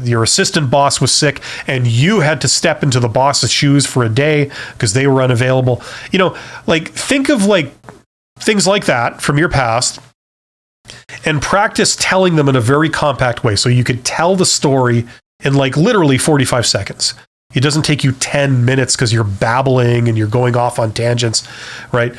your assistant boss was sick and you had to step into the boss's shoes for a day because they were unavailable. Think of things like that from your past and practice telling them in a very compact way. So you could tell the story in literally 45 seconds. It doesn't take you 10 minutes because you're babbling and you're going off on tangents, right?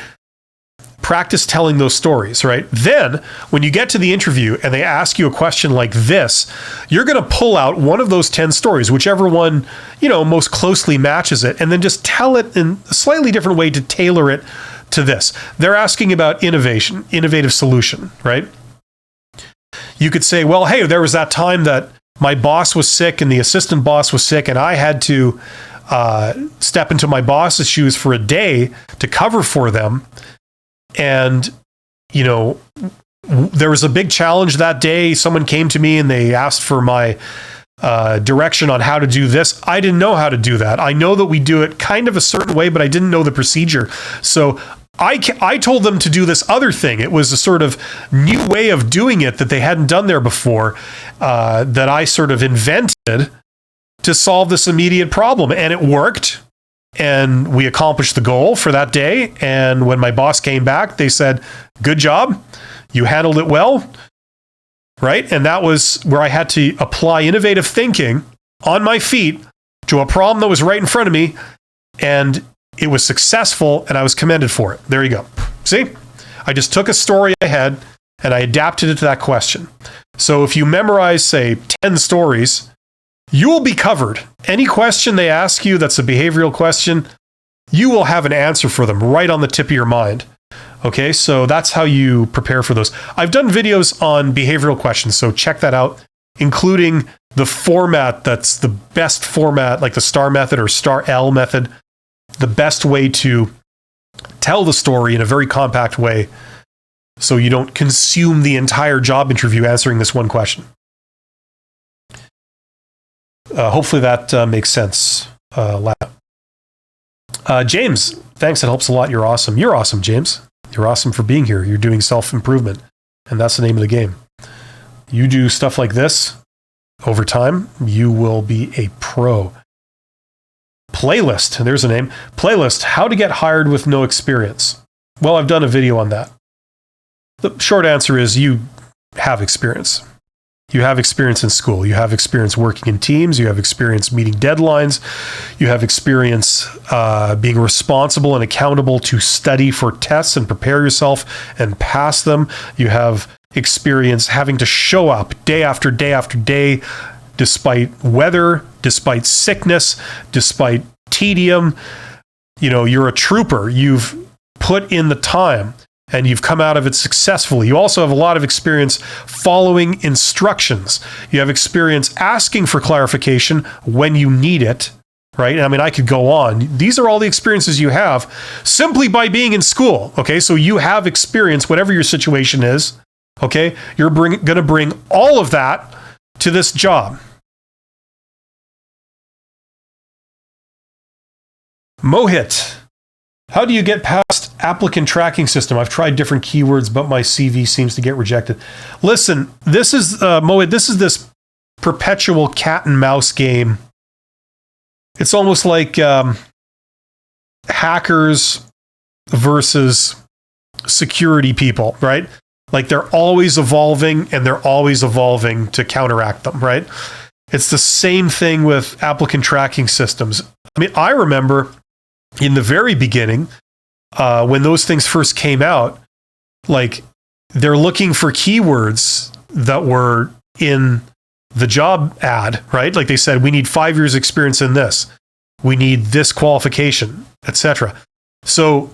Practice telling those stories, right? Then, when you get to the interview and they ask you a question like this, you're going to pull out one of those 10 stories, whichever one, most closely matches it, and then just tell it in a slightly different way to tailor it to this. They're asking about innovation, innovative solution, right? You could say, well, hey, there was that time that my boss was sick and the assistant boss was sick and I had to step into my boss's shoes for a day to cover for them. And, there was a big challenge that day. Someone came to me and they asked for my direction on how to do this. I didn't know how to do that. I know that we do it kind of a certain way, but I didn't know the procedure. So I told them to do this other thing. It was a sort of new way of doing it that they hadn't done there before, that I sort of invented to solve this immediate problem. And it worked. And we accomplished the goal for that day. And when my boss came back, they said, "Good job. You handled it well." Right? And that was where I had to apply innovative thinking on my feet to a problem that was right in front of me. And it was successful, and I was commended for it. There you go. See? I just took a story I had, and I adapted it to that question. So if you memorize, say, 10 stories, you will be covered. Any question they ask you that's a behavioral question, you will have an answer for them right on the tip of your mind. Okay, so that's how you prepare for those. I've done videos on behavioral questions, so check that out, including the format that's the best format, like the STAR method or STAR L method, the best way to tell the story in a very compact way so you don't consume the entire job interview answering this one question. Hopefully that makes sense. James, thanks. It helps a lot. You're awesome. You're awesome, James. You're awesome for being here. You're doing self-improvement, and that's the name of the game. You do stuff like this over time, you will be a pro. Playlist, there's a name. Playlist, how to get hired with no experience. Well, I've done a video on that. The short answer is you have experience. You have experience in school. You have experience working in teams. You have experience meeting deadlines. You have experience being responsible and accountable to study for tests and prepare yourself and pass them. You have experience having to show up day after day after day, despite weather, despite sickness, despite tedium. You're a trooper. You've put in the time, and you've come out of it successfully. You also have a lot of experience following instructions. You have experience asking for clarification when you need it, right? I mean, I could go on. These are all the experiences you have simply by being in school, okay? So you have experience, whatever your situation is, okay? You're going to bring all of that to this job. Mohit, how do you get past applicant tracking system? I've tried different keywords, but my CV seems to get rejected. Listen, this is, Mohit, this is this perpetual cat and mouse game. It's almost like hackers versus security people, right? Like they're always evolving, and they're always evolving to counteract them, right? It's the same thing with applicant tracking systems. I mean, I remember in the very beginning, when those things first came out, like they're looking for keywords that were in the job ad, right? Like they said, we need 5 years experience in this. We need this qualification, etc. So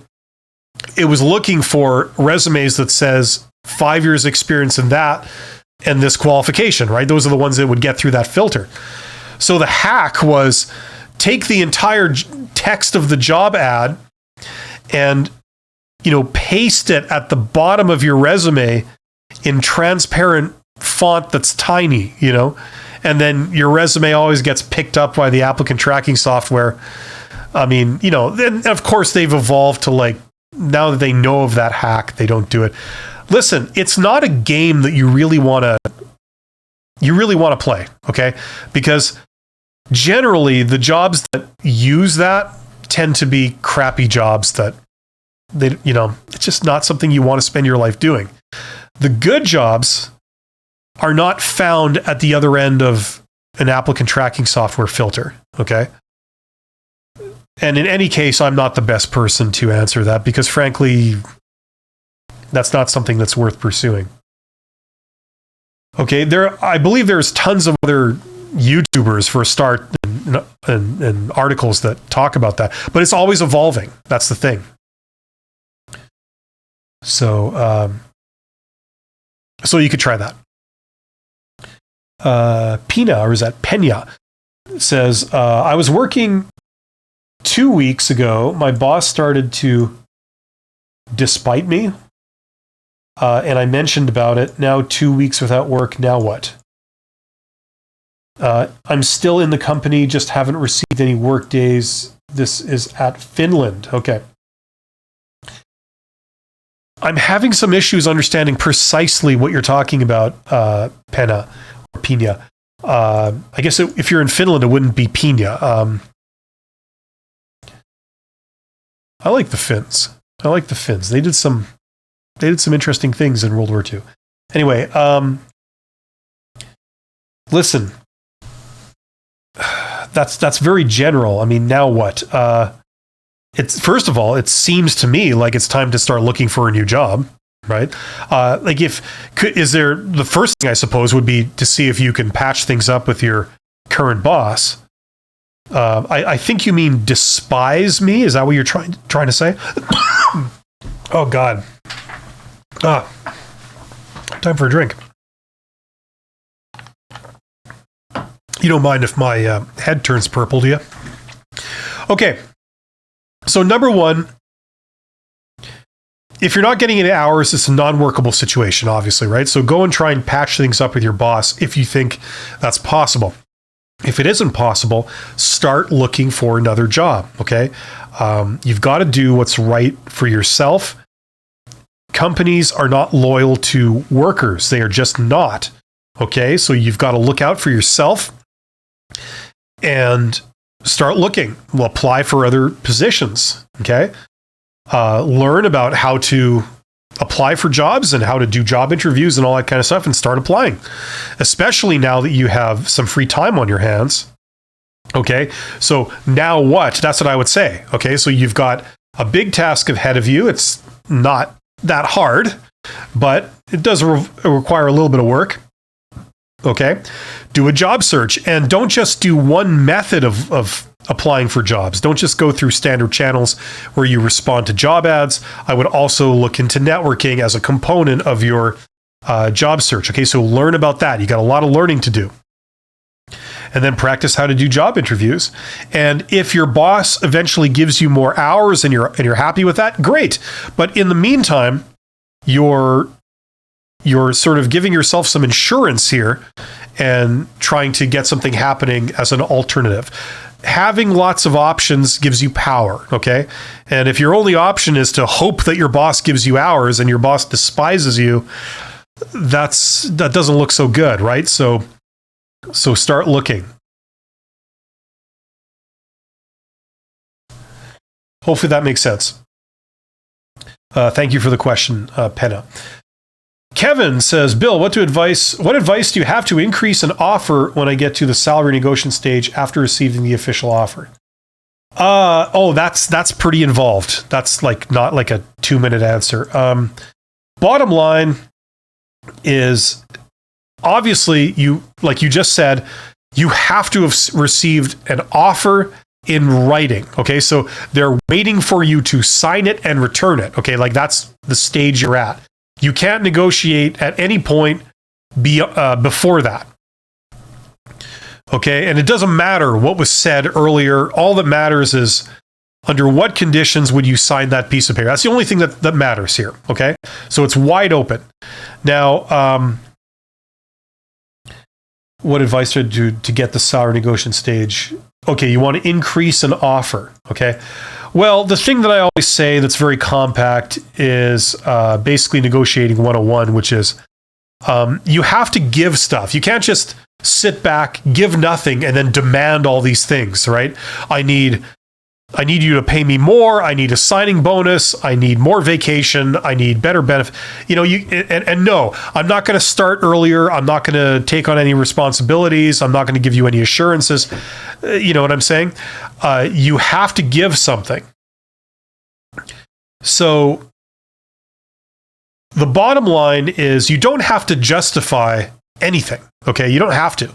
it was looking for resumes that says 5 years experience in that and this qualification, right? Those are the ones that would get through that filter. So the hack was take the entire text of the job ad and, paste it at the bottom of your resume in transparent font that's tiny, and then your resume always gets picked up by the applicant tracking software. I mean, then of course they've evolved to now that they know of that hack, they don't do it. Listen, it's not a game that you really want to play, okay? Because generally the jobs that use that tend to be crappy jobs that it's just not something you want to spend your life doing. The good jobs are not found at the other end of an applicant tracking software filter, okay? And in any case, I'm not the best person to answer that because frankly, that's not something that's worth pursuing. Okay, I believe there's tons of other YouTubers for a start and articles that talk about that, but it's always evolving. That's the thing. So you could try that. Pina, or is that Pena, says, I was working 2 weeks ago. My boss started to despite me. and I mentioned about it. Now 2 weeks without work. Now what? I'm still in the company, just haven't received any work days. This is at Finland. Okay. I'm having some issues understanding precisely what you're talking about, Pena or Pina. I guess if you're in Finland, it wouldn't be Pina. I like the Finns. They did some interesting things in World War II. Anyway, listen. That's very general. I mean, now what? It's first of all, it seems to me like it's time to start looking for a new job, right? The first thing I suppose would be to see if you can patch things up with your current boss. I think you mean despise me. Is that what you're trying to say? Oh God. Time for a drink. You don't mind if my head turns purple, do you? Okay. So number one, if you're not getting any hours, it's a non-workable situation, obviously, right? So go and try and patch things up with your boss if you think that's possible. If it isn't possible, start looking for another job, okay? You've got to do what's right for yourself. Companies are not loyal to workers. They are just not, okay? So you've got to look out for yourself and start looking. Well, apply for other positions, okay? Learn about how to apply for jobs and how to do job interviews and all that kind of stuff and start applying, especially now that you have some free time on your hands, okay? So now what? That's what I would say, okay? So you've got a big task ahead of you. It's not that hard, but it does require a little bit of work. Okay, do a job search and don't just do one method of applying for jobs. Don't just go through standard channels where you respond to job ads. I would also look into networking as a component of your job search. Okay, so learn about that. You got a lot of learning to do. And then practice how to do job interviews. And if your boss eventually gives you more hours and you're happy with that, great. But in the meantime, you're sort of giving yourself some insurance here and trying to get something happening as an alternative. Having lots of options gives you power, okay? And if your only option is to hope that your boss gives you hours and your boss despises you, that doesn't look so good, right? So start looking. Hopefully that makes sense. Thank you for the question, Penna. Kevin says, Bill, what advice do you have to increase an offer when I get to the salary negotiation stage after receiving the official offer? That's pretty involved. That's not like a 2-minute answer. Bottom line is, obviously, like you just said, you have to have received an offer in writing. Okay, so they're waiting for you to sign it and return it. Okay, like that's the stage you're at. You can't negotiate at any point before that. Okay, and it doesn't matter what was said earlier. All that matters is under what conditions would you sign that piece of paper. That's the only thing that matters here. Okay, so it's wide open. Now, what advice to do to get the salary negotiation stage? Okay, you want to increase an offer. Okay. Well, the thing that I always say that's very compact is basically negotiating 101, which is you have to give stuff. You can't just sit back, give nothing, and then demand all these things, right? I need you to pay me more. I need a signing bonus. I need more vacation. I need better benefit. And no, I'm not going to start earlier. I'm not going to take on any responsibilities. I'm not going to give you any assurances. You know what I'm saying? You have to give something. So the bottom line is you don't have to justify anything. Okay. You don't have to.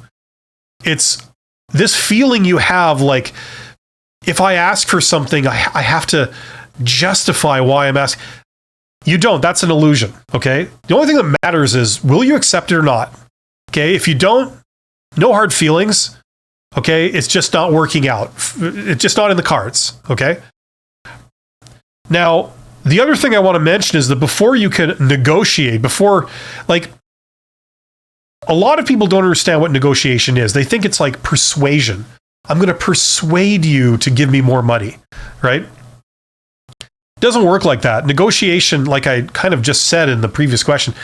It's this feeling you have like, if I ask for something, I have to justify why I'm asking. You don't. That's an illusion. Okay. The only thing that matters is, will you accept it or not? Okay. If you don't, no hard feelings. Okay. It's just not working out. It's just not in the cards. Okay. Now, The other thing I want to mention is that before you can negotiate, like, a lot of people don't understand what negotiation is. They think it's like persuasion. I'm going to persuade you to give me more money, right? It doesn't work like that. Negotiation, like I kind of just said in the previous question,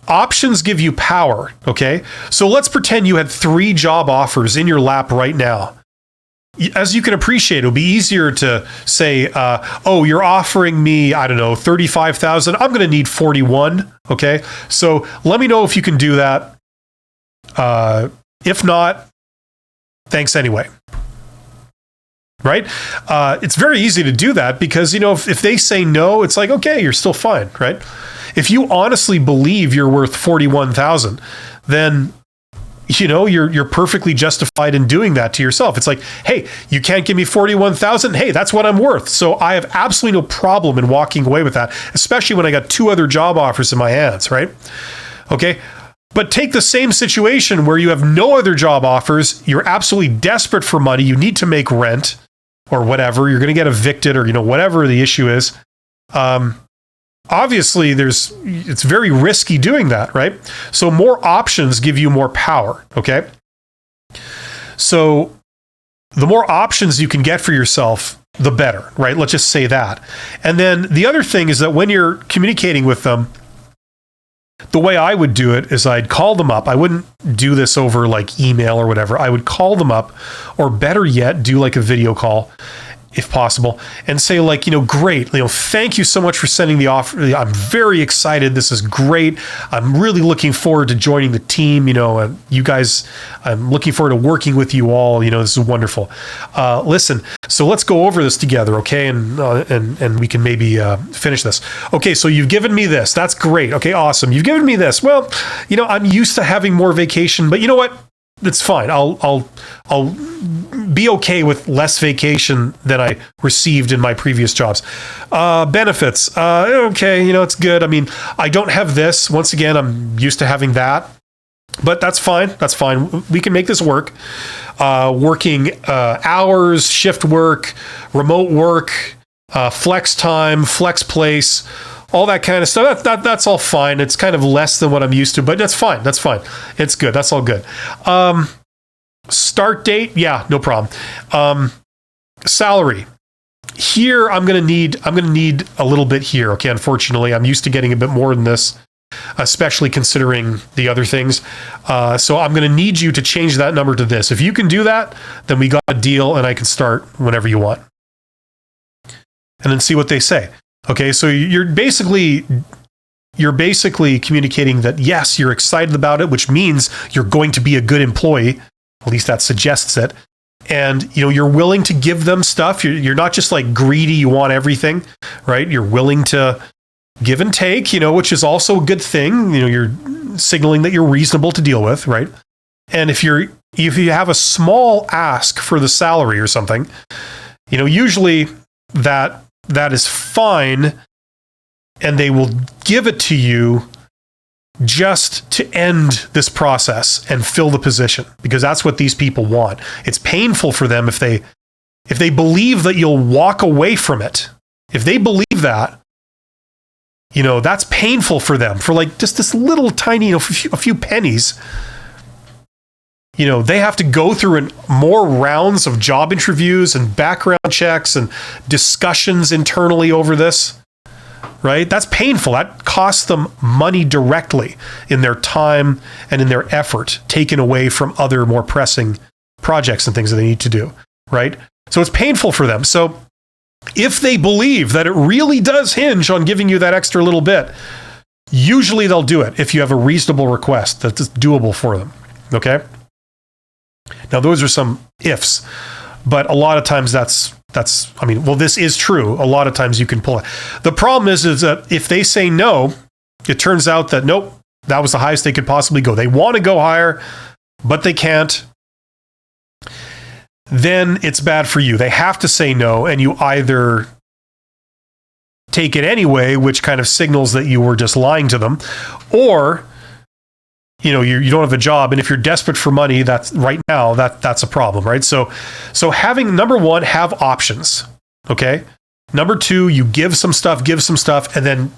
options give you power, okay? So let's pretend you had 3 job offers in your lap right now. As you can appreciate, it'll be easier to say, oh, you're offering me, I don't know, 35,000. I'm going to need 41. Okay. So let me know if you can do that. If not, thanks anyway. Right. It's very easy to do that because, if they say no, it's like, okay, you're still fine. Right. If you honestly believe you're worth 41,000, then you're perfectly justified in doing that to yourself. It's like, hey, you can't give me 41,000. Hey, that's what I'm worth. So I have absolutely no problem in walking away with that, especially when I got 2 other job offers in my hands, right? Okay. But take the same situation where you have no other job offers. You're absolutely desperate for money. You need to make rent or whatever. You're going to get evicted or, whatever the issue is. Obviously, it's very risky doing that, right? So more options give you more power, okay? So the more options you can get for yourself, the better, right? Let's just say that. And then the other thing is that when you're communicating with them, the way I would do it is I'd call them up. I wouldn't do this over like email or whatever. I would call them up, or better yet, do like a video call if possible, and say like, great, thank you so much for sending the offer. I'm very excited. This is great. I'm really looking forward to joining the team. You guys, I'm looking forward to working with you all. This is wonderful. Listen, so let's go over this together, okay? And we can maybe finish this. Okay, so you've given me this. That's great. Okay, awesome. You've given me this. Well, I'm used to having more vacation, but you know what? It's fine. I'll be okay with less vacation than I received in my previous jobs. Benefits. Okay, it's good. I mean, I don't have this. Once again, I'm used to having that. But that's fine. That's fine. We can make this work. Working hours, shift work, remote work, flex time, flex place, all that kind of stuff. That's all fine. It's kind of less than what I'm used to, but that's fine. That's fine. It's good. That's all good. Start date. Yeah, no problem. Salary. Here, I'm going to need a little bit here. Okay. Unfortunately, I'm used to getting a bit more than this, especially considering the other things. So I'm going to need you to change that number to this. If you can do that, then we got a deal and I can start whenever you want. And then see what they say. Okay, so you're basically communicating that, yes, you're excited about it, which means you're going to be a good employee. At least that suggests it. And, you're willing to give them stuff. You're not just like greedy. You want everything, right? You're willing to give and take, which is also a good thing. You're signaling that you're reasonable to deal with, right? And if you have a small ask for the salary or something, usually that is fine, and they will give it to you just to end this process and fill the position, because that's what these people want. It's painful for them if they believe that you'll walk away from it. If they believe that, that's painful for them, for like just this little tiny, a few pennies. They have to go through more rounds of job interviews and background checks and discussions internally over this, right? That's painful. That costs them money directly in their time and in their effort, taken away from other more pressing projects and things that they need to do, right? So it's painful for them. So if they believe that it really does hinge on giving you that extra little bit, usually they'll do it if you have a reasonable request that's doable for them, okay? Now, those are some ifs, but a lot of times this is true. A lot of times you can pull it. The problem is that if they say no, it turns out that nope, that was the highest they could possibly go. They want to go higher, but they can't. Then it's bad for you. They have to say no, and you either take it anyway, which kind of signals that you were just lying to them, or you don't have a job, and if you're desperate for money, that's a problem, right? So having, number one, have options, okay? Number two, you give some stuff, and then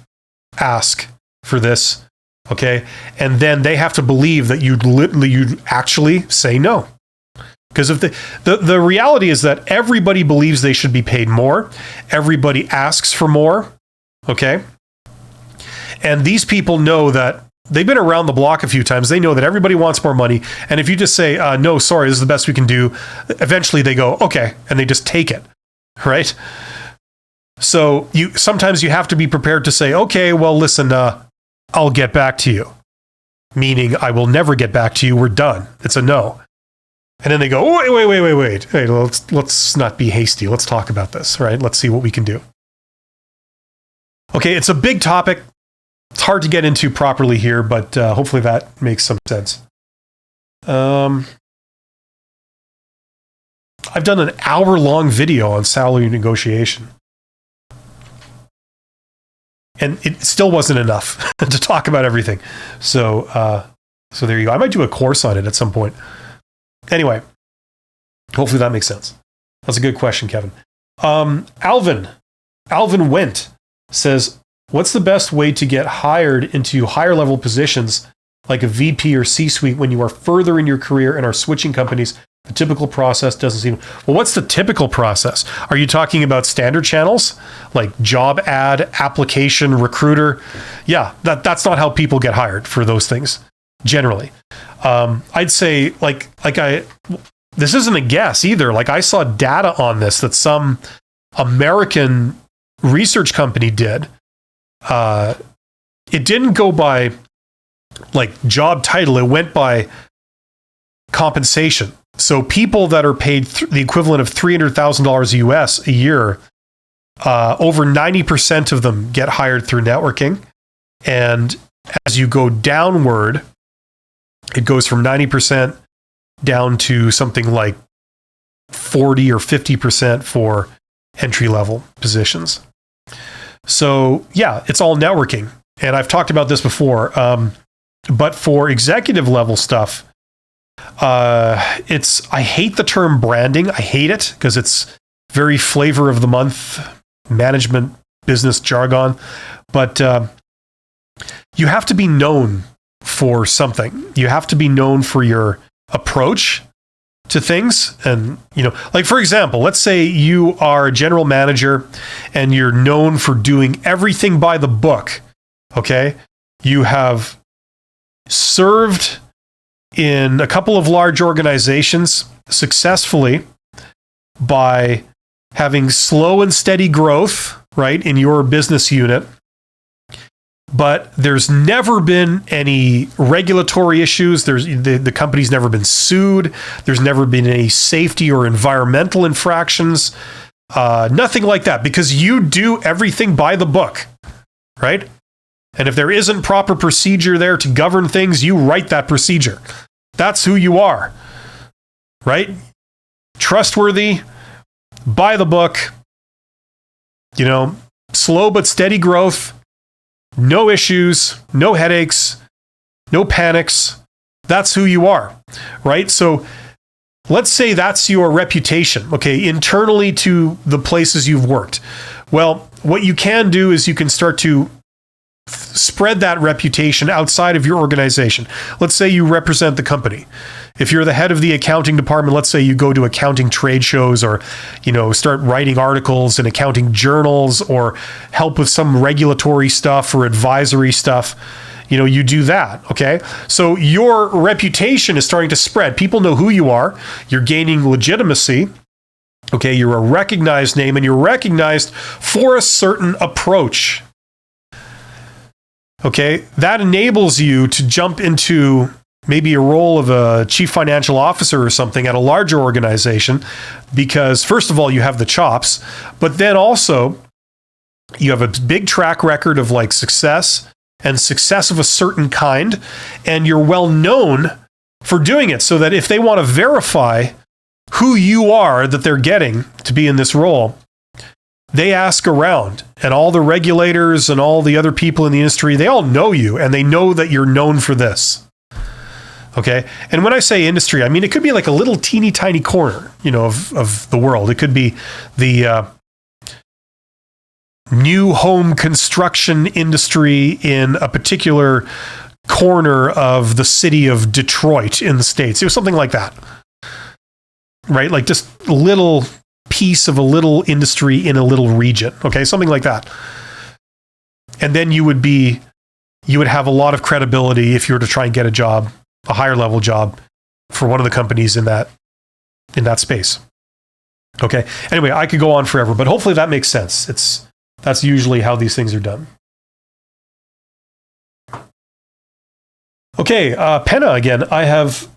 ask for this. Okay. And then they have to believe that you'd actually say no. Because if the reality is that everybody believes they should be paid more. Everybody asks for more. Okay. And these people know that they've been around the block a few times. They know that everybody wants more money. And if you just say, no, sorry, this is the best we can do, eventually they go, okay. And they just take it. Right. So sometimes you have to be prepared to say, okay, well, listen, I'll get back to you. Meaning I will never get back to you. We're done. It's a no. And then they go, wait. Hey, let's not be hasty. Let's talk about this, right? Let's see what we can do. Okay, it's a big topic. It's hard to get into properly here, but hopefully that makes some sense. I've done an hour-long video on salary negotiation. And it still wasn't enough to talk about everything. So there you go. I might do a course on it at some point. Anyway, hopefully that makes sense. That's a good question, Kevin. Alvin Wendt says, what's the best way to get hired into higher level positions like a VP or C-suite when you are further in your career and are switching companies? The typical process doesn't seem... Well, what's the typical process? Are you talking about standard channels like job ad, application, recruiter? Yeah, that's not how people get hired for those things, generally. I'd say, this isn't a guess either. Like, I saw data on this that some American research company did. It didn't go by job title. It went by compensation. So people that are paid the equivalent of $300,000 US a year, over 90% of them get hired through networking. And as you go downward, it goes from 90% down to something like 40 or 50% for entry-level positions. So yeah, it's all networking. And I've talked about this before. But for executive level stuff, I hate the term branding. I hate it because it's very flavor of the month management business jargon. But you have to be known for something. You have to be known for your approach to things. And, for example, let's say you are a general manager and you're known for doing everything by the book. Okay. You have served in a couple of large organizations successfully by having slow and steady growth, right, in your business unit. But there's never been any regulatory issues. The company's never been sued. There's never been any safety or environmental infractions. Nothing like that, because you do everything by the book, right? And if there isn't proper procedure there to govern things, you write that procedure. That's who you are, right? Trustworthy, by the book, slow but steady growth. No issues, no headaches, no panics. That's who you are, right? So let's say that's your reputation, okay, internally to the places you've worked. Well, what you can do is you can start to spread that reputation outside of your organization. Let's say you represent the company. If you're the head of the accounting department, let's say you go to accounting trade shows or, start writing articles in accounting journals or help with some regulatory stuff or advisory stuff. You do that, okay? So your reputation is starting to spread. People know who you are. You're gaining legitimacy. Okay, you're a recognized name and you're recognized for a certain approach. Okay, that enables you to jump into maybe a role of a chief financial officer or something at a larger organization because, first of all, you have the chops, but then also you have a big track record of success and success of a certain kind, and you're well known for doing it so that if they want to verify who you are that they're getting to be in this role, they ask around, and all the regulators and all the other people in the industry, they all know you, and they know that you're known for this. Okay? And when I say industry, I mean, it could be like a little teeny tiny corner, of the world. It could be the new home construction industry in a particular corner of the city of Detroit in the States. It was something like that, right? Like just a little piece of a little industry in a little region. Okay, something like that. And then you would have a lot of credibility if you were to try and get a job, a higher level job for one of the companies in that space. Okay. Anyway, I could go on forever, but hopefully that makes sense. That's usually how these things are done. Okay, Penna again. I have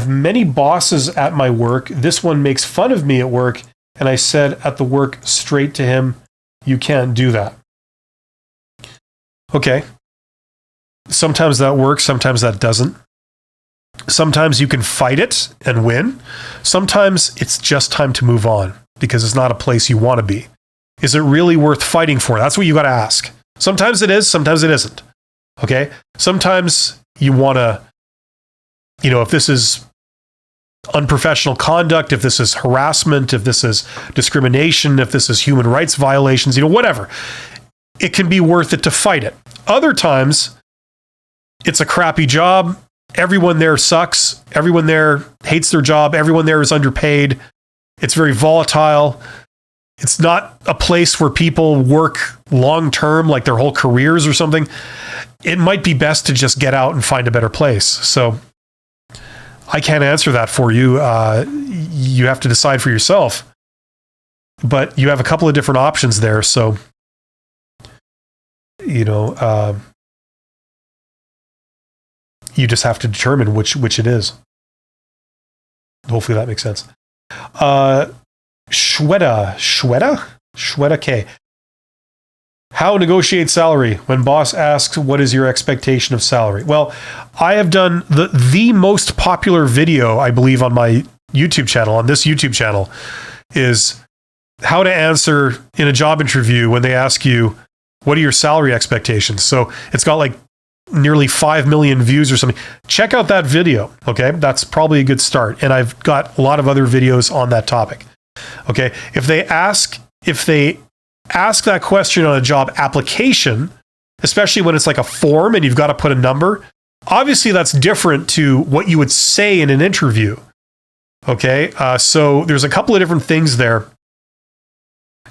many bosses at my work. This one makes fun of me at work, and I said at the work straight to him, "You can't do that." Okay. Sometimes that works, sometimes that doesn't. Sometimes you can fight it and win. Sometimes it's just time to move on because it's not a place you want to be. Is it really worth fighting for? That's what you got to ask. Sometimes it is, sometimes it isn't. Okay? Sometimes you want to, if this is unprofessional conduct, if this is harassment, if this is discrimination, if this is human rights violations, whatever, it can be worth it to fight it. Other times, it's a crappy job. Everyone there sucks. Everyone there hates their job. Everyone there is underpaid. It's very volatile. It's not a place where people work long-term, like their whole careers or something. It might be best to just get out and find a better place. So I can't answer that for you. You have to decide for yourself. But you have a couple of different options there. So, you just have to determine which it is. Hopefully that makes sense. Shweta K. How negotiate salary when boss asks, what is your expectation of salary? Well, I have done the most popular video, I believe, on my YouTube channel, on this YouTube channel, is how to answer in a job interview when they ask you, what are your salary expectations? So it's got like nearly 5 million views or something. Check out that video. Okay. That's probably a good start. And I've got a lot of other videos on that topic. Okay. If they ask that question on a job application, especially when it's like a form and you've got to put a number, obviously that's different to what you would say in an interview. Okay. So there's a couple of different things there.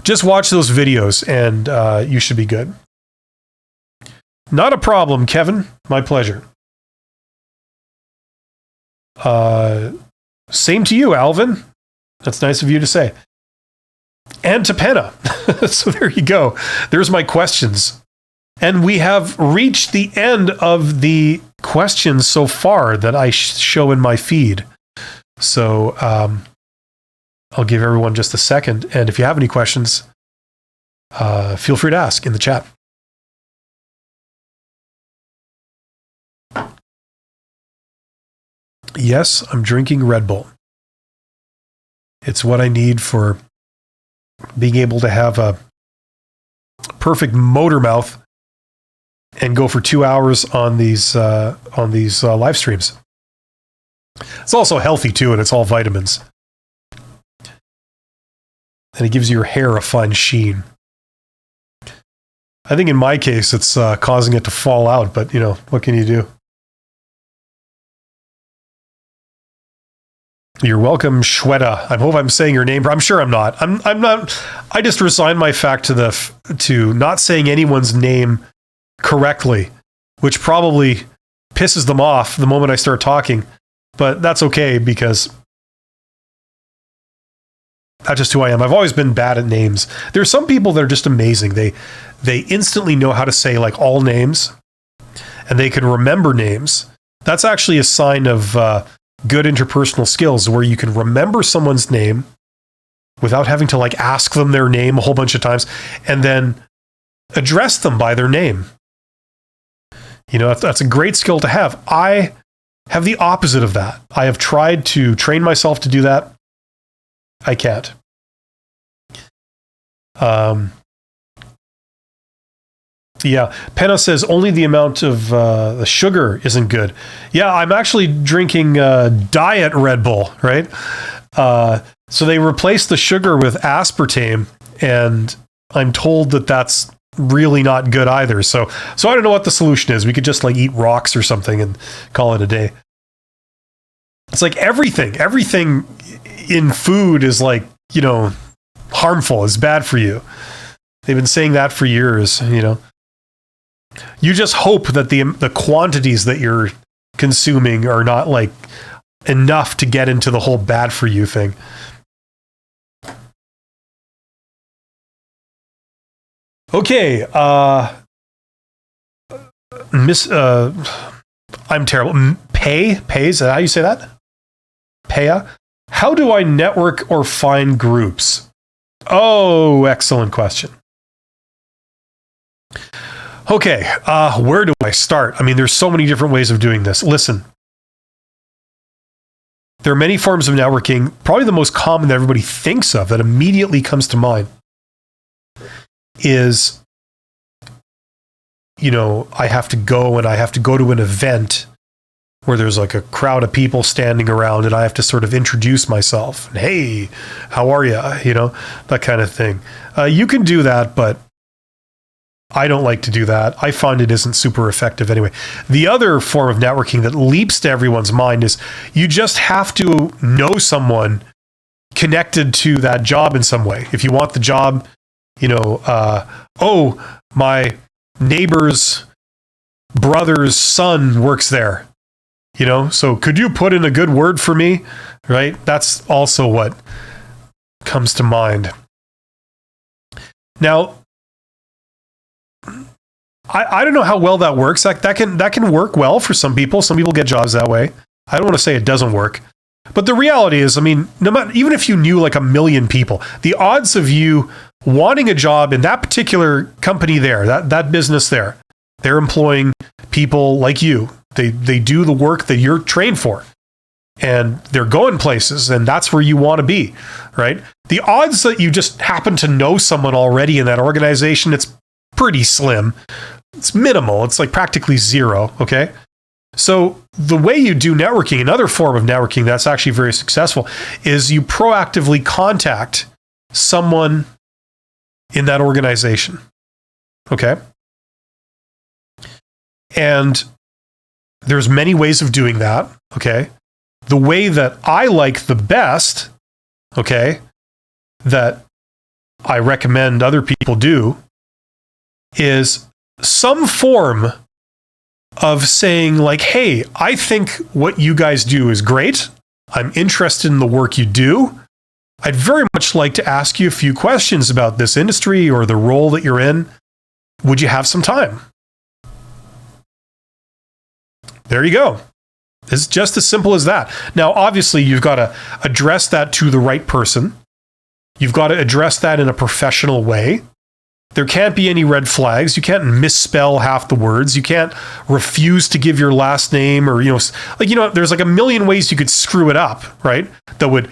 Just watch those videos and you should be good. Not a problem, Kevin. My pleasure. Same to you, Alvin. That's nice of you to say. And to Penna. So there you go. There's my questions. And we have reached the end of the questions so far that I show in my feed. So I'll give everyone just a second. And if you have any questions, feel free to ask in the chat. Yes, I'm drinking Red Bull. It's what I need for being able to have a perfect motor mouth and go for 2 hours on these live streams. It's also healthy too, and it's all vitamins. And it gives your hair a fine sheen. I think in my case, it's causing it to fall out, but what can you do? You're welcome, Shweta. I hope I'm saying your name. I'm sure I'm not. I'm not. I just resign my fact to not saying anyone's name correctly, which probably pisses them off the moment I start talking. But that's okay because that's just who I am. I've always been bad at names. There are some people that are just amazing. They instantly know how to say like all names, and they can remember names. That's actually a sign of good interpersonal skills, where you can remember someone's name without having to like ask them their name a whole bunch of times, and then address them by their name. That's a great skill to have. I have the opposite of that. I have tried to train myself to do that. I can't. Yeah, Penna says only the amount of the sugar isn't good. Yeah, I'm actually drinking Diet Red Bull, right? So they replaced the sugar with aspartame, and I'm told that that's really not good either. So I don't know what the solution is. We could just like eat rocks or something and call it a day. It's like everything in food is like, harmful, is bad for you. They've been saying that for years, You just hope that the quantities that you're consuming are not like enough to get into the whole bad for you thing. Okay, I'm terrible. Pay, is that how you say that? Paya? How do I network or find groups? Oh, excellent question. Okay, where do I start? I mean, there's so many different ways of doing this. Listen, there are many forms of networking. Probably the most common that everybody thinks of that immediately comes to mind is, I have to go to an event where there's like a crowd of people standing around and I have to sort of introduce myself. And, hey, how are you? That kind of thing. You can do that, but I don't like to do that. I find it isn't super effective anyway. The other form of networking that leaps to everyone's mind is you just have to know someone connected to that job in some way. If you want the job, my neighbor's brother's son works there, so could you put in a good word for me, right? That's also what comes to mind. Now, I don't know how well that works. That can work well for some people. Some people get jobs that way. I don't want to say it doesn't work. But the reality is, I mean, no matter, even if you knew like 1 million people, the odds of you wanting a job in that particular company there, that business there, they're employing people like you. They do the work that you're trained for. And they're going places, and that's where you want to be, right? The odds that you just happen to know someone already in that organization, it's pretty slim. It's minimal. It's like practically zero, okay? So the way you do networking, another form of networking that's actually very successful, is you proactively contact someone in that organization, okay? And there's many ways of doing that, okay? The way that I like the best, okay, that I recommend other people do, is some form of saying like, hey, I think what you guys do is great. I'm interested in the work you do. I'd very much like to ask you a few questions about this industry or the role that you're in. Would you have some time? There you go. It's just as simple as that. Now, obviously, you've got to address that to the right person. You've got to address that in a professional way. There can't be any red flags. You can't misspell half the words. You can't refuse to give your last name or, there's like 1 million ways you could screw it up, right? That would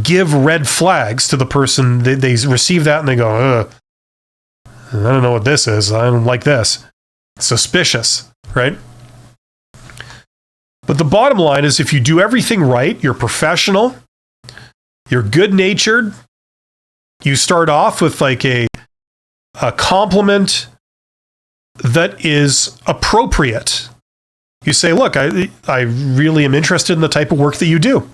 give red flags to the person. They receive that and they go, I don't know what this is. I don't like this. Suspicious, right? But the bottom line is if you do everything right, you're professional, you're good-natured, you start off with like a compliment that is appropriate. You say, look, I really am interested in the type of work that you do.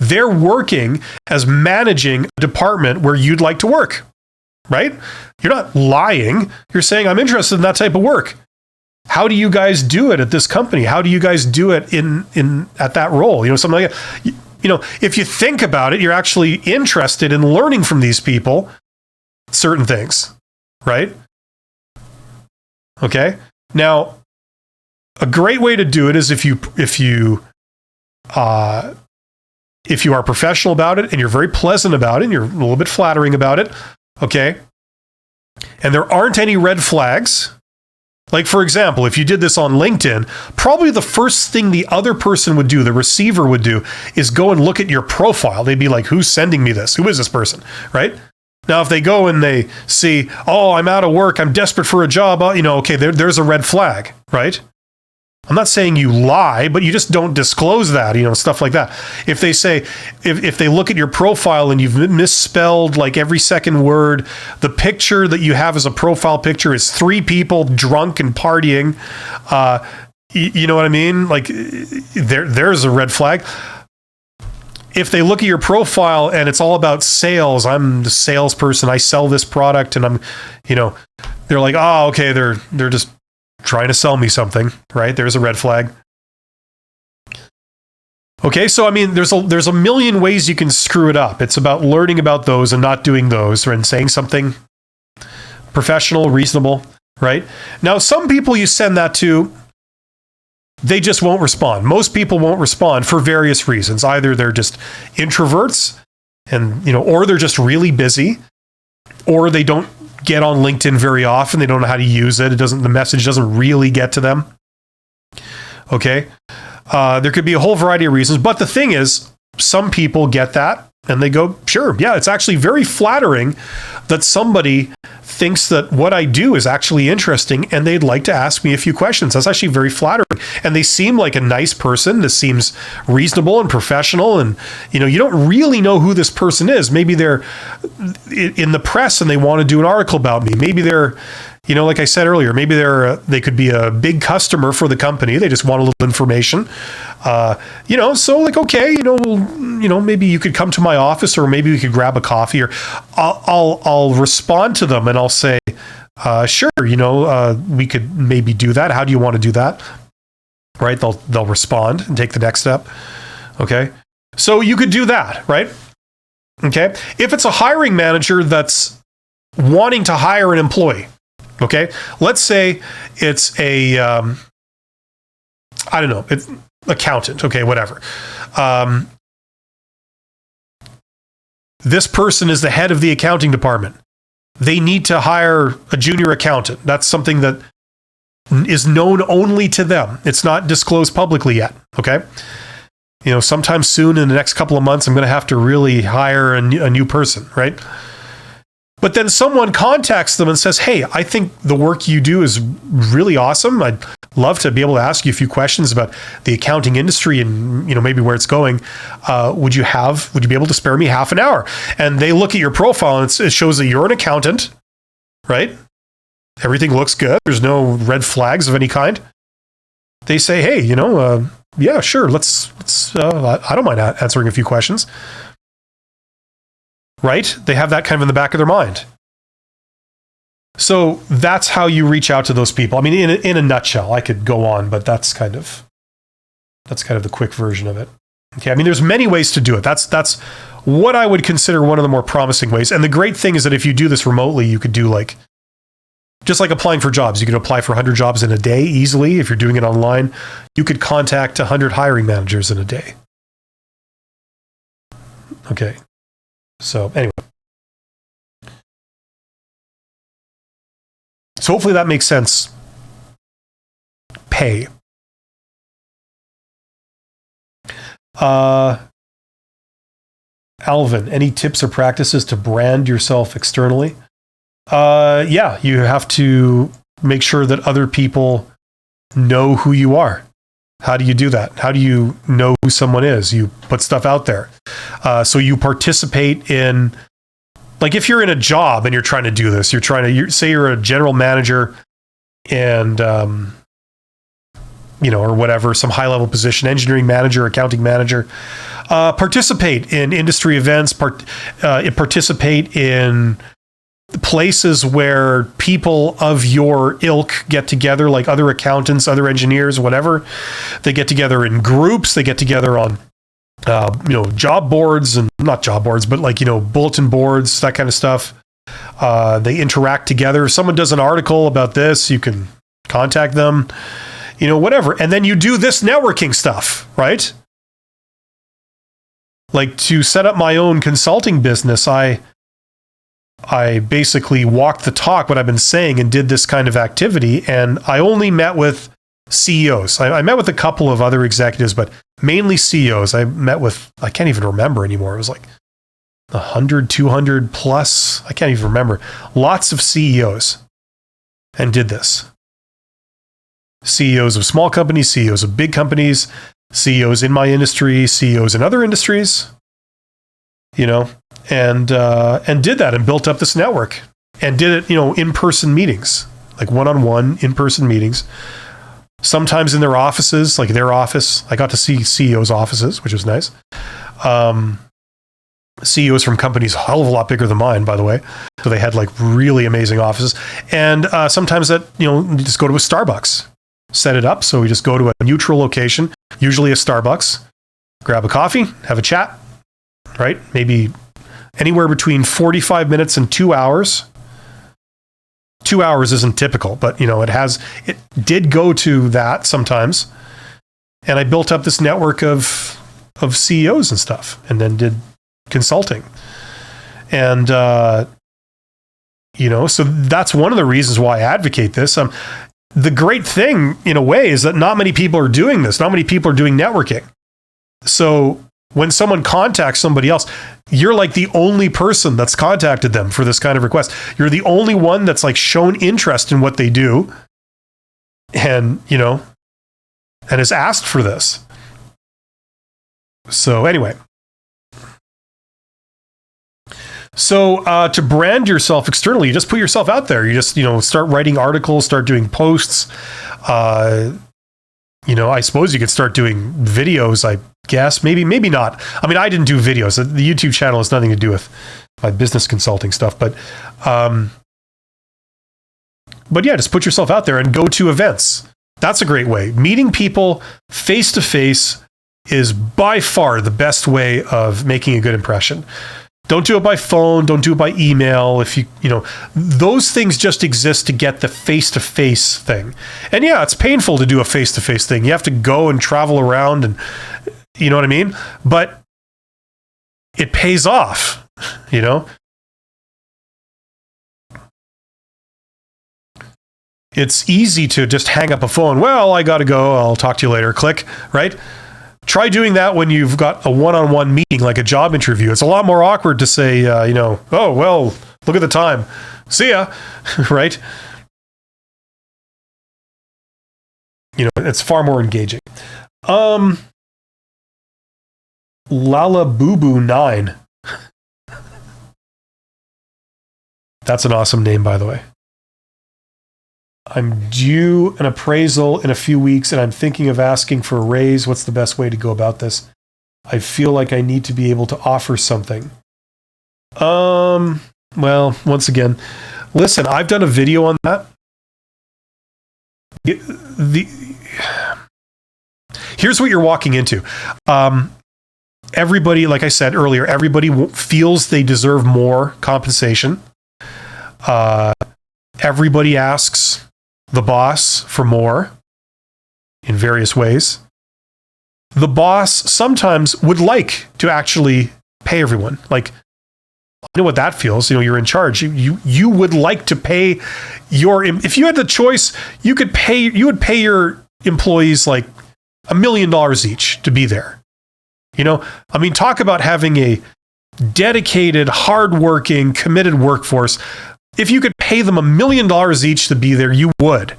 They're working as managing a department where you'd like to work, right? You're not lying. You're saying, I'm interested in that type of work. How do you guys do it at this company? How do you guys do it at that role? Something like that. If you think about it, you're actually interested in learning from these people certain things, right? Okay. Now, a great way to do it is if you are professional about it and you're very pleasant about it and you're a little bit flattering about it, okay? And there aren't any red flags. Like, for example, if you did this on LinkedIn, probably the first thing the other person would do, the receiver would do, is go and look at your profile. They'd be like, who's sending me this? Who is this person, right? Now, if they go and they see, oh, I'm out of work, I'm desperate for a job, okay, there's a red flag, right? I'm not saying you lie, but you just don't disclose that, stuff like that. If they say, if they look at your profile and you've misspelled like every second word, the picture that you have as a profile picture is 3 people drunk and partying. You know what I mean? Like there's a red flag. If they look at your profile and it's all about sales, I'm the salesperson, I sell this product, and I'm, they're like, oh, okay, they're just trying to sell me something, right? There's a red flag. Okay, so I mean, there's a million ways you can screw it up. It's about learning about those and not doing those, and saying something professional, reasonable, right? Now, some people you send that to, they just won't respond. Most people won't respond for various reasons. Either they're just introverts, and or they're just really busy, or they don't get on LinkedIn very often. They don't know how to use it. The message doesn't really get to them. Okay. There could be a whole variety of reasons, but the thing is, some people get that and they go, sure, yeah, it's actually very flattering that somebody thinks that what I do is actually interesting and they'd like to ask me a few questions. That's actually very flattering. And they seem like a nice person. This seems reasonable and professional. And, you don't really know who this person is. Maybe they're in the press and they want to do an article about me. Maybe they're, like I said earlier, maybe they could be a big customer for the company. They just want a little information. So like, okay, maybe you could come to my office, or maybe we could grab a coffee, or I'll respond to them and I'll say, sure, we could maybe do that. How do you want to do that? Right? They'll respond and take the next step. Okay. So you could do that, right? Okay. If it's a hiring manager that's wanting to hire an employee, okay, let's say it's a, it's accountant. Okay, whatever. This person is the head of the accounting department. They need to hire a junior accountant. That's something that is known only to them. It's not disclosed publicly yet. Okay. Sometime soon in the next couple of months, I'm going to have to really hire a new person, right? But then someone contacts them and says, hey, I think the work you do is really awesome. I'd love to be able to ask you a few questions about the accounting industry and, maybe where it's going. Would you be able to spare me half an hour? And they look at your profile and it shows that you're an accountant, right? Everything looks good. There's no red flags of any kind. They say, hey, yeah, sure. Let's I don't mind answering a few questions. Right? They have that kind of in the back of their mind. So that's how you reach out to those people. I mean, in a nutshell, I could go on, but that's kind of the quick version of it. Okay. I mean, there's many ways to do it. That's what I would consider one of the more promising ways. And the great thing is that if you do this remotely, you could do just like applying for jobs. You could apply for 100 jobs in a day easily. If you're doing it online, you could contact 100 hiring managers in a day. Okay. So anyway, so hopefully that makes sense. Pay. Alvin, any tips or practices to brand yourself externally? Yeah, you have to make sure that other people know who you are. How do you do that? How do you know who someone is? You put stuff out there. So you participate in, like if you're in a job and you're trying to do this, say you're a general manager and, or whatever, some high level position, engineering manager, accounting manager, participate in industry events, participate in places where people of your ilk get together, like other accountants, other engineers, whatever. They get together in groups. They get together on, job boards, and not job boards, but bulletin boards, that kind of stuff. They interact together. If someone does an article about this, you can contact them, whatever. And then you do this networking stuff, right? Like to set up my own consulting business, I basically walked the talk, what I've been saying, and did this kind of activity. And I only met with CEOs. I met with a couple of other executives, but mainly CEOs. I met with, I can't even remember anymore. It was like 100, 200 plus. I can't even remember. Lots of CEOs, and did this. CEOs of small companies, CEOs of big companies, CEOs in my industry, CEOs in other industries, you know, and did that and built up this network and did it, you know, in-person meetings, like one-on-one in-person meetings, sometimes in their offices, like their office. I got to see CEOs' offices, which was nice. CEOs from companies a hell of a lot bigger than mine, by the way. So they had like really amazing offices. And sometimes that, you know, you just go to a Starbucks, set it up. So we just go to a neutral location, usually a Starbucks, grab a coffee, have a chat, right? Maybe anywhere between 45 minutes and 2 hours. 2 hours isn't typical, but you know, it did go to that sometimes. And I built up this network of CEOs and stuff, and then did consulting. And, you know, so that's one of the reasons why I advocate this. The great thing in a way is that not many people are doing this. Not many people are doing networking. So when someone contacts somebody else, you're like the only person that's contacted them for this kind of request. You're the only one that's like shown interest in what they do and, you know, and has asked for this. So anyway. So to brand yourself externally, you just put yourself out there. You just, you know, start writing articles, start doing posts. You know, I suppose you could start doing videos, I guess. Maybe not. I mean, I didn't do videos. The YouTube channel has nothing to do with my business consulting stuff. But yeah, just put yourself out there and go to events. That's a great way. Meeting people face to face is by far the best way of making a good impression. Don't do it by phone. Don't do it by email. If you know, those things just exist to get the face-to-face thing. And yeah, it's painful to do a face-to-face thing. You have to go and travel around and, you know what I mean? But it pays off, you know? It's easy to just hang up a phone. Well, I got to go. I'll talk to you later. Click, right? Try doing that when you've got a one-on-one meeting, like a job interview. It's a lot more awkward to say, you know, oh, well, look at the time. See ya, right? You know, it's far more engaging. Lala Boo Boo 9. That's an awesome name, by the way. I'm due an appraisal in a few weeks, and I'm thinking of asking for a raise. What's the best way to go about this? I feel like I need to be able to offer something. Well, once again, listen, I've done a video on that. Here's what you're walking into. Everybody, like I said earlier, everybody feels they deserve more compensation. Everybody asks the boss for more in various ways. The boss sometimes would like to actually pay everyone. Like, I know what that feels. You know, you're in charge. You would like to pay if you had the choice, you would pay your employees like $1 million each to be there. You know, I mean, talk about having a dedicated, hardworking, committed workforce. If you could pay them $1 million each to be there, you would.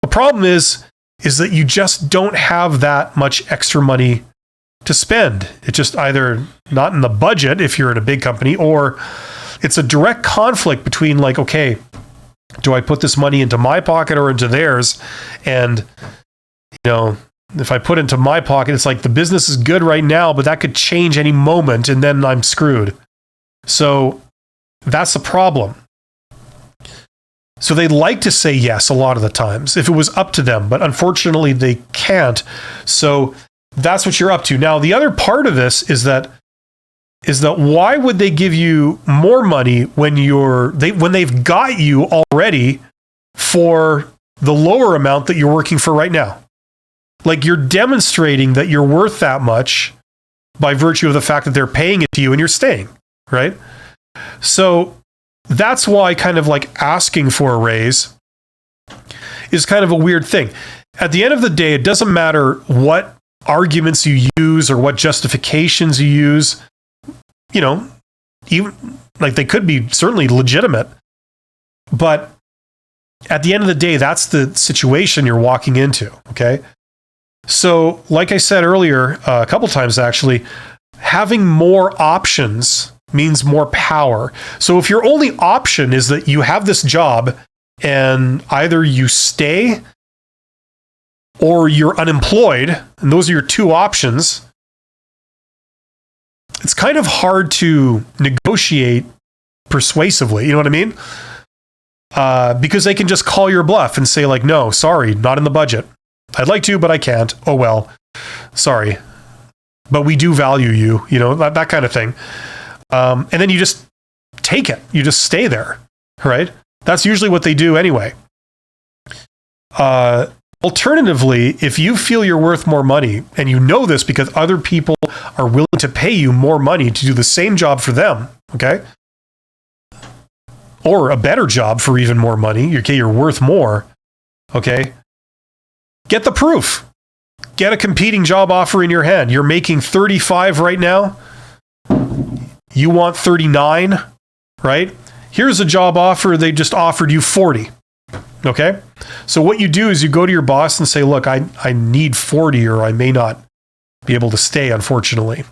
The problem is that you just don't have that much extra money to spend. It's just either not in the budget if you're in a big company, or it's a direct conflict between like, okay, do I put this money into my pocket or into theirs? And, you know, if I put it into my pocket, it's like the business is good right now, but that could change any moment and then I'm screwed. So that's the problem. So they like to say yes a lot of the times if it was up to them, but unfortunately they can't. So that's what you're up to. Now, the other part of this is that why would they give you more money when they've got you already for the lower amount that you're working for right now? Like, you're demonstrating that you're worth that much by virtue of the fact that they're paying it to you and you're staying, right? So that's why kind of like asking for a raise is kind of a weird thing. At the end of the day, it doesn't matter what arguments you use or what justifications you use. You know, even like they could be certainly legitimate, but at the end of the day, that's the situation you're walking into. Okay. So like I said earlier, a couple times actually, having more options means more power. So if your only option is that you have this job and either you stay or you're unemployed, and those are your two options, it's kind of hard to negotiate persuasively. You know what I mean? Because they can just call your bluff and say like, no, sorry, not in the budget. I'd like to, but I can't. Oh, well, sorry. But we do value you, you know, that kind of thing. And then you just take it. You just stay there, right? That's usually what they do anyway. Alternatively, if you feel you're worth more money, and you know this because other people are willing to pay you more money to do the same job for them, okay? Or a better job for even more money, okay, you're worth more, okay? Get the proof. Get a competing job offer in your hand. You're making 35 right now. You want 39, right? Here's a job offer. They just offered you 40. Okay? So what you do is you go to your boss and say, look, I need 40 or I may not be able to stay, unfortunately.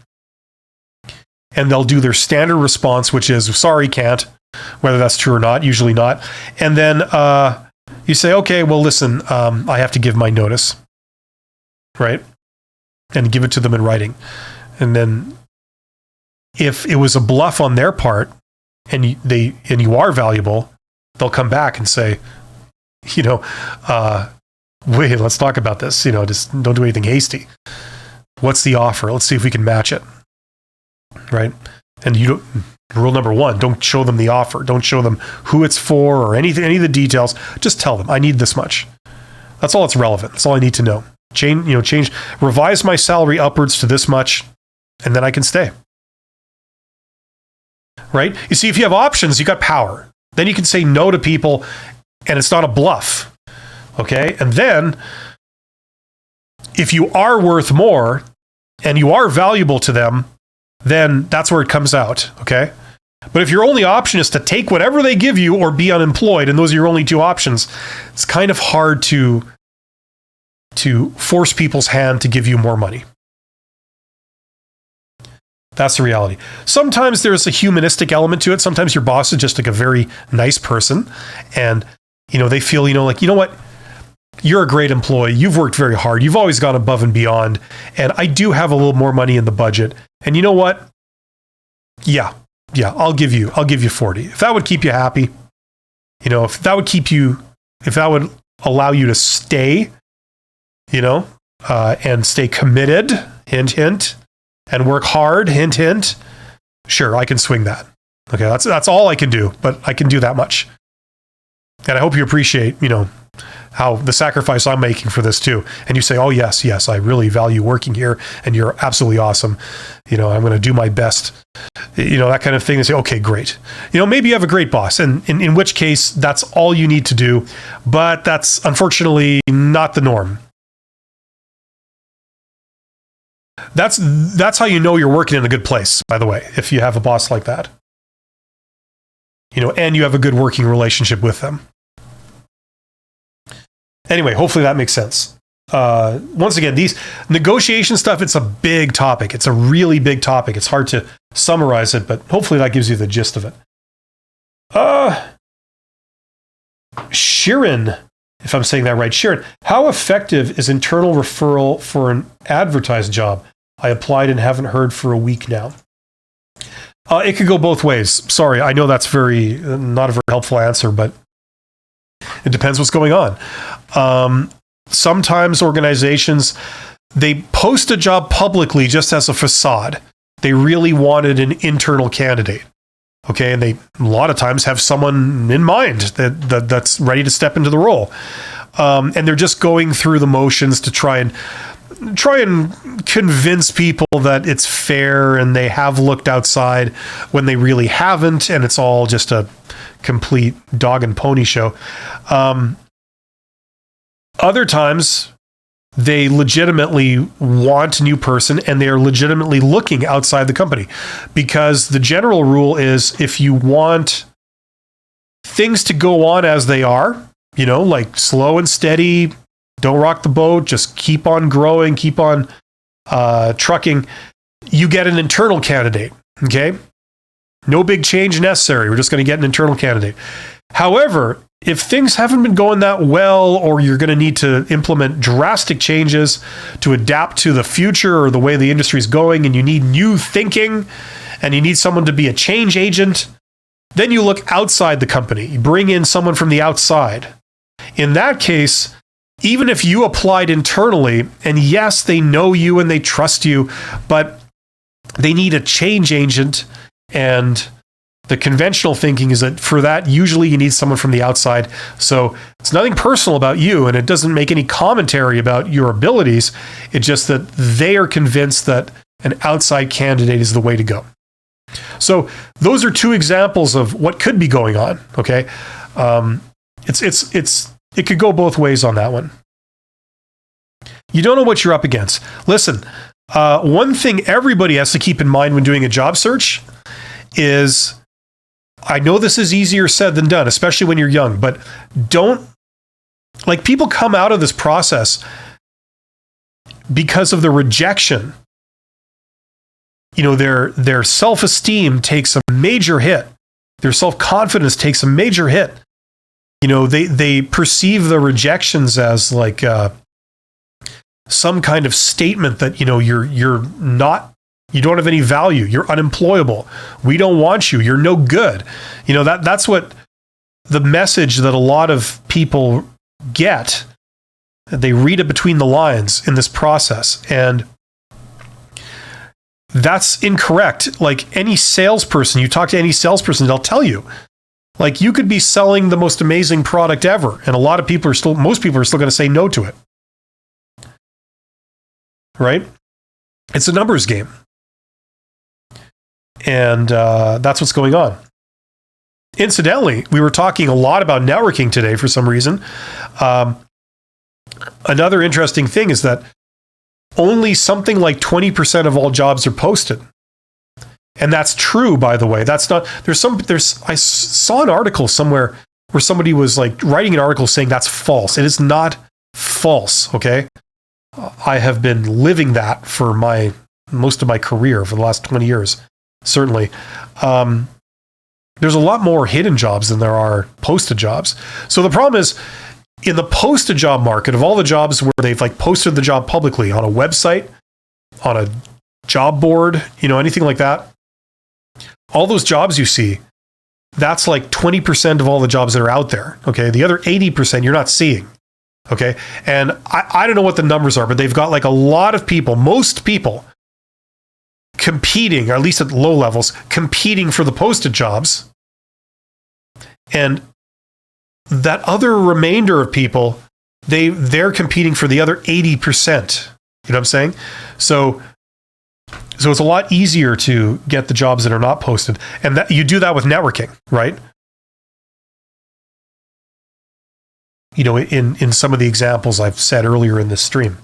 And they'll do their standard response, which is, sorry, can't. Whether that's true or not, usually not. And then you say, okay, well, listen, I have to give my notice. Right? And give it to them in writing. And then if it was a bluff on their part and you are valuable, they'll come back and say, you know, wait, let's talk about this. You know, just don't do anything hasty. What's the offer? Let's see if we can match it. Right? And you don't, rule number one, don't show them the offer. Don't show them who it's for or any of the details. Just tell them, I need this much. That's all that's relevant. That's all I need to know. Revise my salary upwards to this much, and then I can stay. Right? You see, if you have options, you got power. Then you can say no to people, and it's not a bluff. Okay? And then, if you are worth more, and you are valuable to them, then that's where it comes out. Okay? But if your only option is to take whatever they give you or be unemployed, and those are your only two options, it's kind of hard to force people's hand to give you more money. That's the reality. Sometimes there's a humanistic element to it. Sometimes your boss is just like a very nice person, and you know they feel, you know, like, you know what, you're a great employee. You've worked very hard. You've always gone above and beyond, and I do have a little more money in the budget. And you know what? Yeah, I'll give you 40. If that would keep you happy, you know, if that would allow you to stay, you know, and stay committed, hint, hint, and work hard, hint, hint. Sure, I can swing that. Okay, that's all I can do, but I can do that much. And I hope you appreciate, you know, how the sacrifice I'm making for this too. And you say, oh, yes, I really value working here, and you're absolutely awesome. You know, I'm going to do my best. You know, that kind of thing. And say, okay, great. You know, maybe you have a great boss, and in which case, that's all you need to do. But that's unfortunately not the norm. That's how you know you're working in a good place, by the way, if you have a boss like that. You know, and you have a good working relationship with them. Anyway, hopefully that makes sense. Once again, these negotiation stuff, it's a big topic. It's a really big topic. It's hard to summarize it, but hopefully that gives you the gist of it. Sharon, if I'm saying that right. Sharon, how effective is internal referral for an advertised job? I applied and haven't heard for a week now. It could go both ways. Sorry, I know that's not a very helpful answer, but it depends what's going on. Sometimes organizations, they post a job publicly just as a facade. They really wanted an internal candidate. Okay, and they a lot of times have someone in mind that's ready to step into the role. And they're just going through the motions to try and convince people that it's fair and they have looked outside when they really haven't, and it's all just a complete dog and pony show. Other times, they legitimately want a new person and they are legitimately looking outside the company, because the general rule is if you want things to go on as they are, like slow and steady, don't rock the boat, just keep on growing, keep on trucking, you get an internal candidate, okay? No big change necessary. We're just going to get an internal candidate. However, if things haven't been going that well, or you're going to need to implement drastic changes to adapt to the future or the way the industry is going, and you need new thinking, and you need someone to be a change agent, then you look outside the company. You bring in someone from the outside. In that case, even if you applied internally, and yes, they know you and they trust you, but they need a change agent, and the conventional thinking is that for that, usually you need someone from the outside. So it's nothing personal about you, and it doesn't make any commentary about your abilities. It's just that they are convinced that an outside candidate is the way to go. So those are two examples of what could be going on. Okay, it could go both ways on that one. You don't know what you're up against. Listen, one thing everybody has to keep in mind when doing a job search is, I know this is easier said than done, especially when you're young, but people come out of this process because of the rejection. Their self-esteem takes a major hit. Their self-confidence takes a major hit. They perceive the rejections as like some kind of statement that, you don't have any value. You're unemployable. We don't want you. You're no good. That's what the message that a lot of people get. They read it between the lines in this process. And that's incorrect. Like any salesperson, you talk to any salesperson, they'll tell you, like, you could be selling the most amazing product ever, and most people are still going to say no to it. Right? It's a numbers game. And that's what's going on. Incidentally, we were talking a lot about networking today for some reason. Another interesting thing is that only something like 20% of all jobs are posted. And that's true, by the way. That's not, I saw an article somewhere where somebody was like writing an article saying that's false. It is not false, okay? I have been living that for most of my career for the last 20 years. Certainly. There's a lot more hidden jobs than there are posted jobs. So the problem is, in the posted job market, of all the jobs where they've like posted the job publicly on a website, on a job board, anything like that, all those jobs you see, that's like 20% of all the jobs that are out there. Okay. The other 80% you're not seeing. Okay. And I don't know what the numbers are, but they've got like a lot of people, most people, competing, or at least at low levels, competing for the posted jobs. And that other remainder of people, they're competing for the other 80%. You know what I'm saying? So it's a lot easier to get the jobs that are not posted. And that you do that with networking, right? In some of the examples I've said earlier in this stream.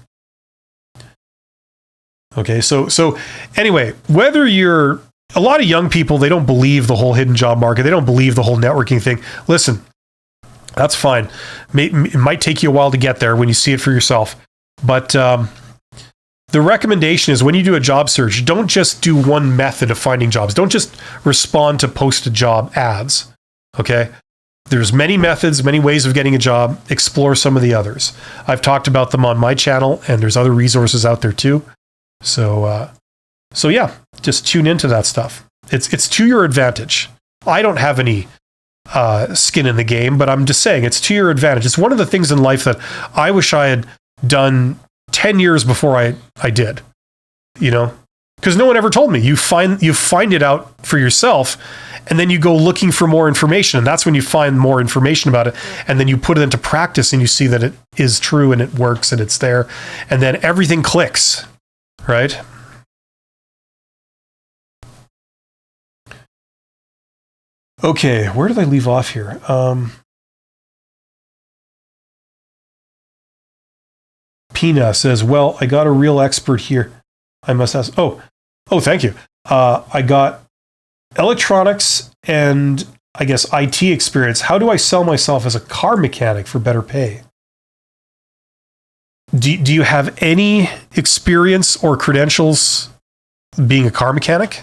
Okay, so anyway, whether you're a lot of young people, they don't believe the whole hidden job market. They don't believe the whole networking thing. Listen, that's fine. It might take you a while to get there when you see it for yourself. But the recommendation is, when you do a job search, don't just do one method of finding jobs. Don't just respond to posted job ads. Okay? There's many methods, many ways of getting a job. Explore some of the others. I've talked about them on my channel, and there's other resources out there too. So yeah, just tune into that stuff. It's to your advantage. I don't have any skin in the game, but I'm just saying it's to your advantage. It's one of the things in life that I wish I had done 10 years before I did, because no one ever told me. You find it out for yourself, and then you go looking for more information, and that's when you find more information about it, and then you put it into practice, and you see that it is true and it works and it's there, and then everything clicks. Right? Okay, where did I leave off here? Pina says, well, I got a real expert here. I must ask. Oh, thank you. I got electronics and I guess, IT experience. How do I sell myself as a car mechanic for better pay? Do you have any experience or credentials being a car mechanic?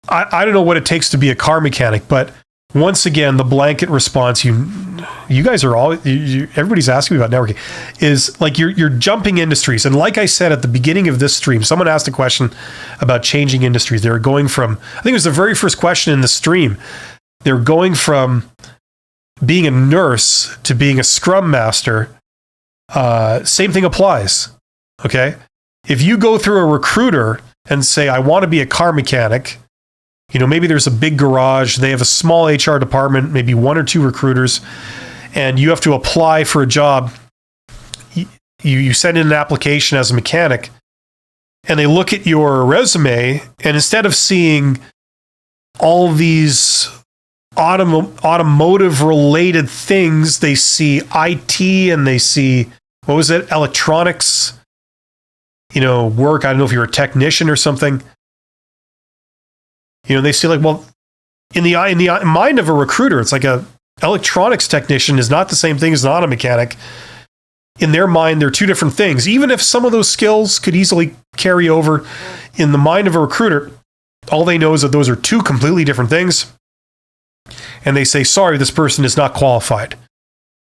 I don't know what it takes to be a car mechanic, but once again, the blanket response you guys are all everybody's asking me about networking is like you're jumping industries. And like I said at the beginning of this stream, someone asked a question about changing industries. They were going from, I think it was the very first question in the stream. They're going from being a nurse to being a scrum master. Same thing applies. Okay. If you go through a recruiter and say, I want to be a car mechanic, maybe there's a big garage, they have a small HR department, maybe one or two recruiters, and you have to apply for a job. You send in an application as a mechanic, and they look at your resume, and instead of seeing all these automotive related things, they see IT and they see, electronics, work. I don't know if you're a technician or something. They see like, well, in the mind of a recruiter, it's like a electronics technician is not the same thing as an auto mechanic. In their mind, they're two different things. Even if some of those skills could easily carry over, in the mind of a recruiter, all they know is that those are two completely different things. And they say, sorry, this person is not qualified.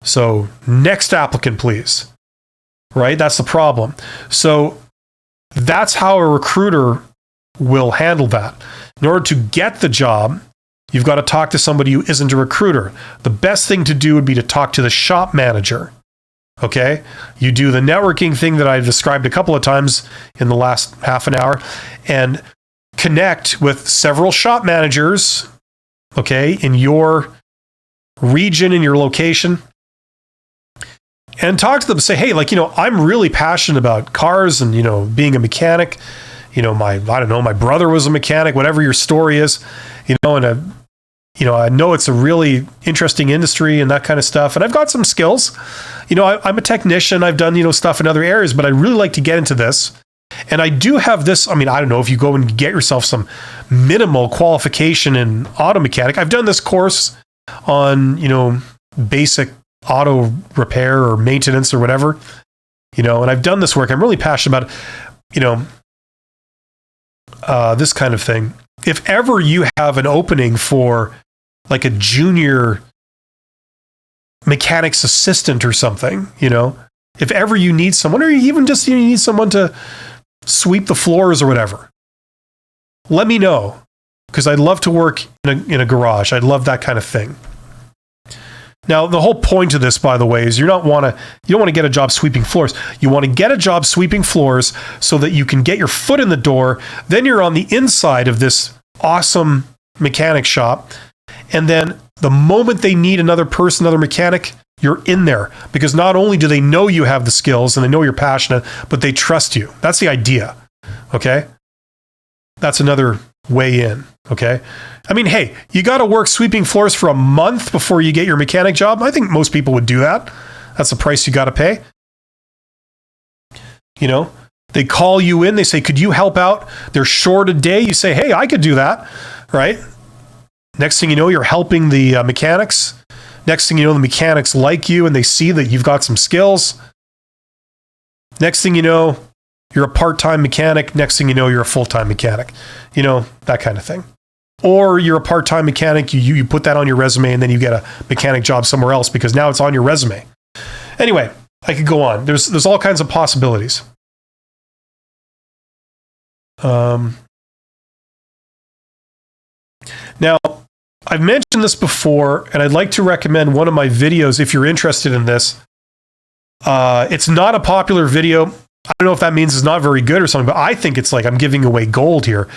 So next applicant, please. Right? That's the problem. So that's how a recruiter will handle that. In order to get the job, you've got to talk to somebody who isn't a recruiter. The best thing to do would be to talk to the shop manager. Okay? You do the networking thing that I've described a couple of times in the last half an hour and connect with several shop managers, okay, in your region, in your location, and talk to them. Say, hey, I'm really passionate about cars and, being a mechanic. My brother was a mechanic, whatever your story is, and I know it's a really interesting industry and that kind of stuff. And I've got some skills, I'm a technician. I've done, stuff in other areas, but I'd really like to get into this. And I do have this. I don't know if you go and get yourself some minimal qualification in auto mechanic. I've done this course on, basic auto repair or maintenance or whatever, and I've done this work. I'm really passionate about, this kind of thing. If ever you have an opening for like a junior mechanic's assistant or something, if ever you need someone, or even just you need someone to sweep the floors or whatever, let me know, because I'd love to work in a garage. I'd love that kind of thing. Now, the whole point of this, by the way, is you don't want to get a job sweeping floors. You want to get a job sweeping floors so that you can get your foot in the door. Then you're on the inside of this awesome mechanic shop. And then the moment they need another person, another mechanic, you're in there, because not only do they know you have the skills and they know you're passionate, but they trust you. That's the idea. Okay. That's another way in. Okay. Hey, you got to work sweeping floors for a month before you get your mechanic job. I think most people would do that. That's the price you got to pay. They call you in. They say, could you help out? They're short a day. You say, hey, I could do that. Right. Next thing you know, you're helping the mechanics. Next thing you know, the mechanics like you and they see that you've got some skills. Next thing you know, you're a part-time mechanic. Next thing you know, you're a full-time mechanic. That kind of thing. Or you're a part-time mechanic, you put that on your resume, and then you get a mechanic job somewhere else because now it's on your resume. Anyway, I could go on. There's all kinds of possibilities. Now, I've mentioned this before, and I'd like to recommend one of my videos if you're interested in this. It's not a popular video. I don't know if that means it's not very good or something, but I think it's like I'm giving away gold here.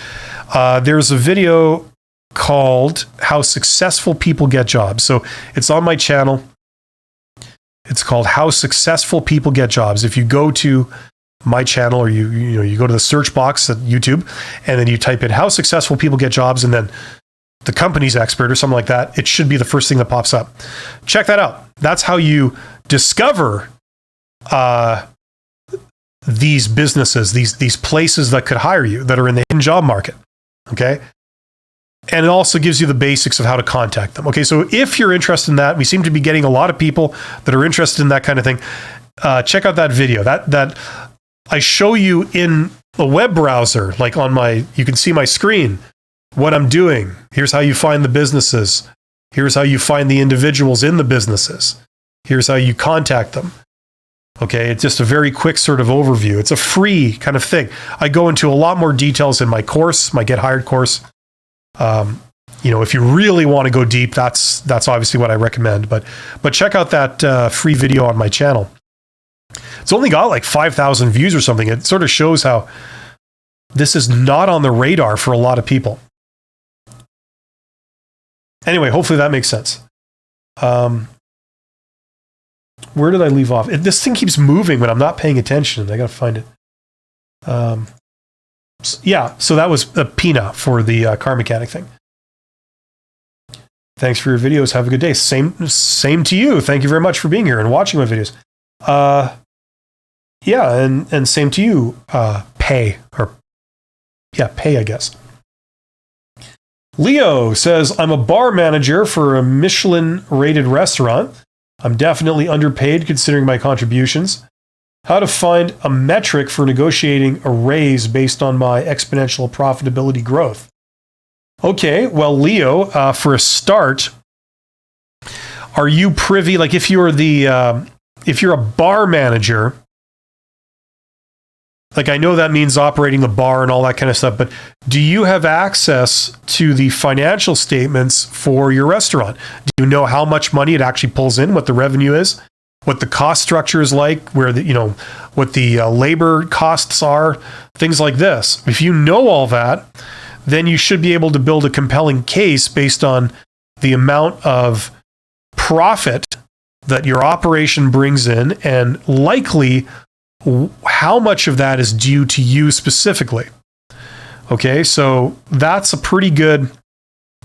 There's a video called How Successful People Get Jobs. So it's on my channel. It's called How Successful People Get Jobs. If you go to my channel, or you go to the search box at YouTube, and then you type in How Successful People Get Jobs, and then the company's expert or something like that, it should be the first thing that pops up. Check that out. That's how you discover these businesses, these places that could hire you that are in the hidden job market. Okay. And it also gives you the basics of how to contact them. Okay. So if you're interested in that, we seem to be getting a lot of people that are interested in that kind of thing. Check out that video that I show you in a web browser, like you can see my screen, what I'm doing. Here's how you find the businesses. Here's how you find the individuals in the businesses. Here's how you contact them. Okay, it's just a very quick sort of overview. It's a free kind of thing. I go into a lot more details in my course, my Get Hired course. If you really want to go deep, that's obviously what I recommend. But check out that free video on my channel. It's only got like 5,000 views or something. It sort of shows how this is not on the radar for a lot of people. Anyway, hopefully that makes sense. Where did I leave off? This thing keeps moving when I'm not paying attention. I got to find it. So that was a Pina for the car mechanic thing. Thanks for your videos. Have a good day. Same to you. Thank you very much for being here and watching my videos. And same to you, Pay, I guess. Leo says, I'm a bar manager for a Michelin-rated restaurant. I'm definitely underpaid considering my contributions. How to find a metric for negotiating a raise based on my exponential profitability growth. Okay, well, Leo, for a start, are you privy, like if you're a bar manager, like I know that means operating the bar and all that kind of stuff, but do you have access to the financial statements for your restaurant? Do you know how much money it actually pulls in, what the revenue is, what the cost structure is like, what the labor costs are, things like this? If you know all that, then you should be able to build a compelling case based on the amount of profit that your operation brings in and likely how much of that is due to you specifically. Okay, so that's a pretty good,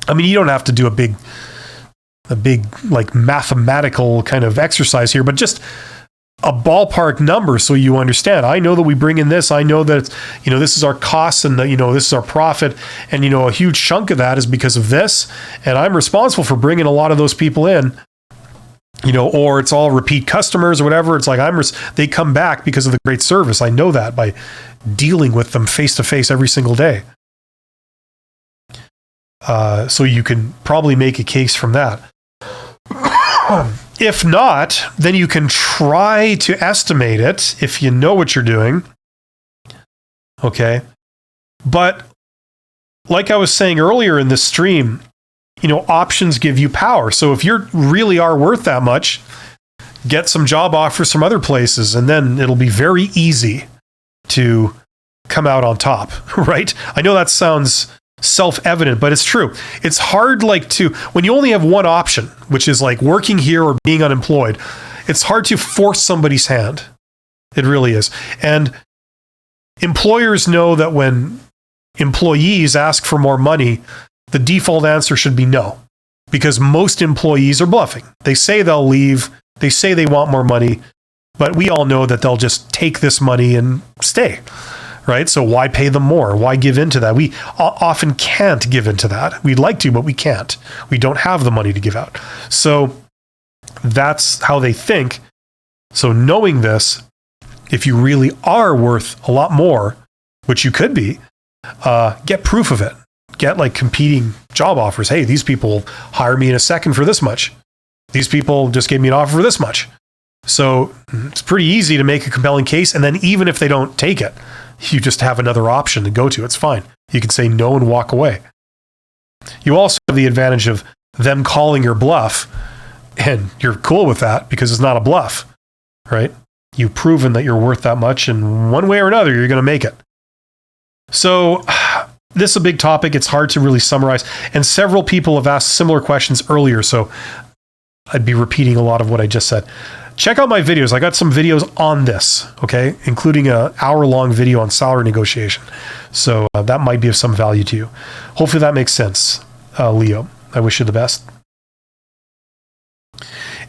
I mean, you don't have to do a big like mathematical kind of exercise here, but just a ballpark number so you understand. I know that we bring in this, I know that this is our costs and this is our profit, and a huge chunk of that is because of this, and I'm responsible for bringing a lot of those people in. Or it's all repeat customers or whatever. It's like they come back because of the great service. I know that by dealing with them face to face every single day. So you can probably make a case from that. If not, then you can try to estimate it if you know what you're doing. Okay. But like I was saying earlier in this stream, options give you power. So if you really are worth that much, get some job offers from other places, and then it'll be very easy to come out on top, right? I know that sounds self-evident, but it's true. It's hard when you only have one option, which is like working here or being unemployed, it's hard to force somebody's hand. It really is. And employers know that when employees ask for more money, the default answer should be no, because most employees are bluffing. They say they'll leave. They say they want more money, but we all know that they'll just take this money and stay, right? So why pay them more? Why give into that? We often can't give into that. We'd like to, but we can't. We don't have the money to give out. So that's how they think. So knowing this, if you really are worth a lot more, which you could be, get proof of it. Get competing job offers. Hey, these people hire me in a second for this much. These people just gave me an offer for this much. So it's pretty easy to make a compelling case. And then even if they don't take it, you just have another option to go to. It's fine. You can say no and walk away. You also have the advantage of them calling your bluff, and you're cool with that because it's not a bluff, right? You've proven that you're worth that much, and one way or another, you're going to make it. So this is a big topic. It's hard to really summarize. And several people have asked similar questions earlier, so I'd be repeating a lot of what I just said. Check out my videos. I got some videos on this, okay, including an hour-long video on salary negotiation. So that might be of some value to you. Hopefully that makes sense, Leo. I wish you the best.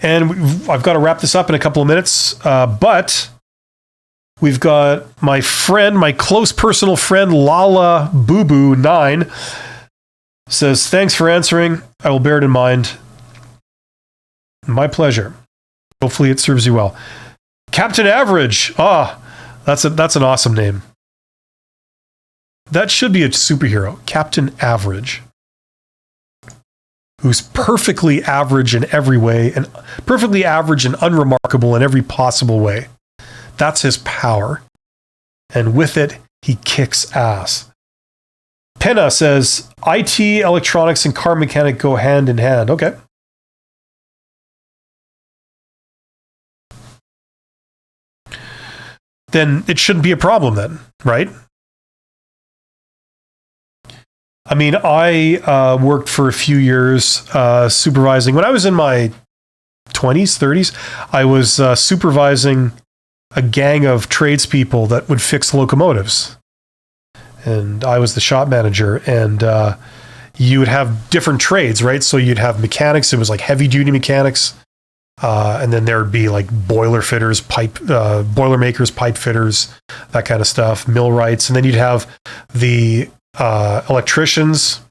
And I've got to wrap this up in a couple of minutes, but We've got my friend, my close personal friend, Lala Boo Boo 9 says, thanks for answering. I will bear it in mind. My pleasure. Hopefully it serves you well. Captain Average. That's an awesome name. That should be a superhero. Captain Average. Who's perfectly average in every way and perfectly average and unremarkable in every possible way. That's his power. And with it, he kicks ass. Penna says, IT, electronics, and car mechanic go hand in hand. Okay. Then it shouldn't be a problem then, right? I mean, I worked for a few years supervising. When I was in my 20s, 30s, I was supervising a gang of tradespeople that would fix locomotives. And I was the shop manager. And you would have different trades, right? So you'd have mechanics. It was like heavy-duty mechanics. And then there would be like boiler fitters, boiler makers, pipe fitters, that kind of stuff, millwrights. And then you'd have the electricians,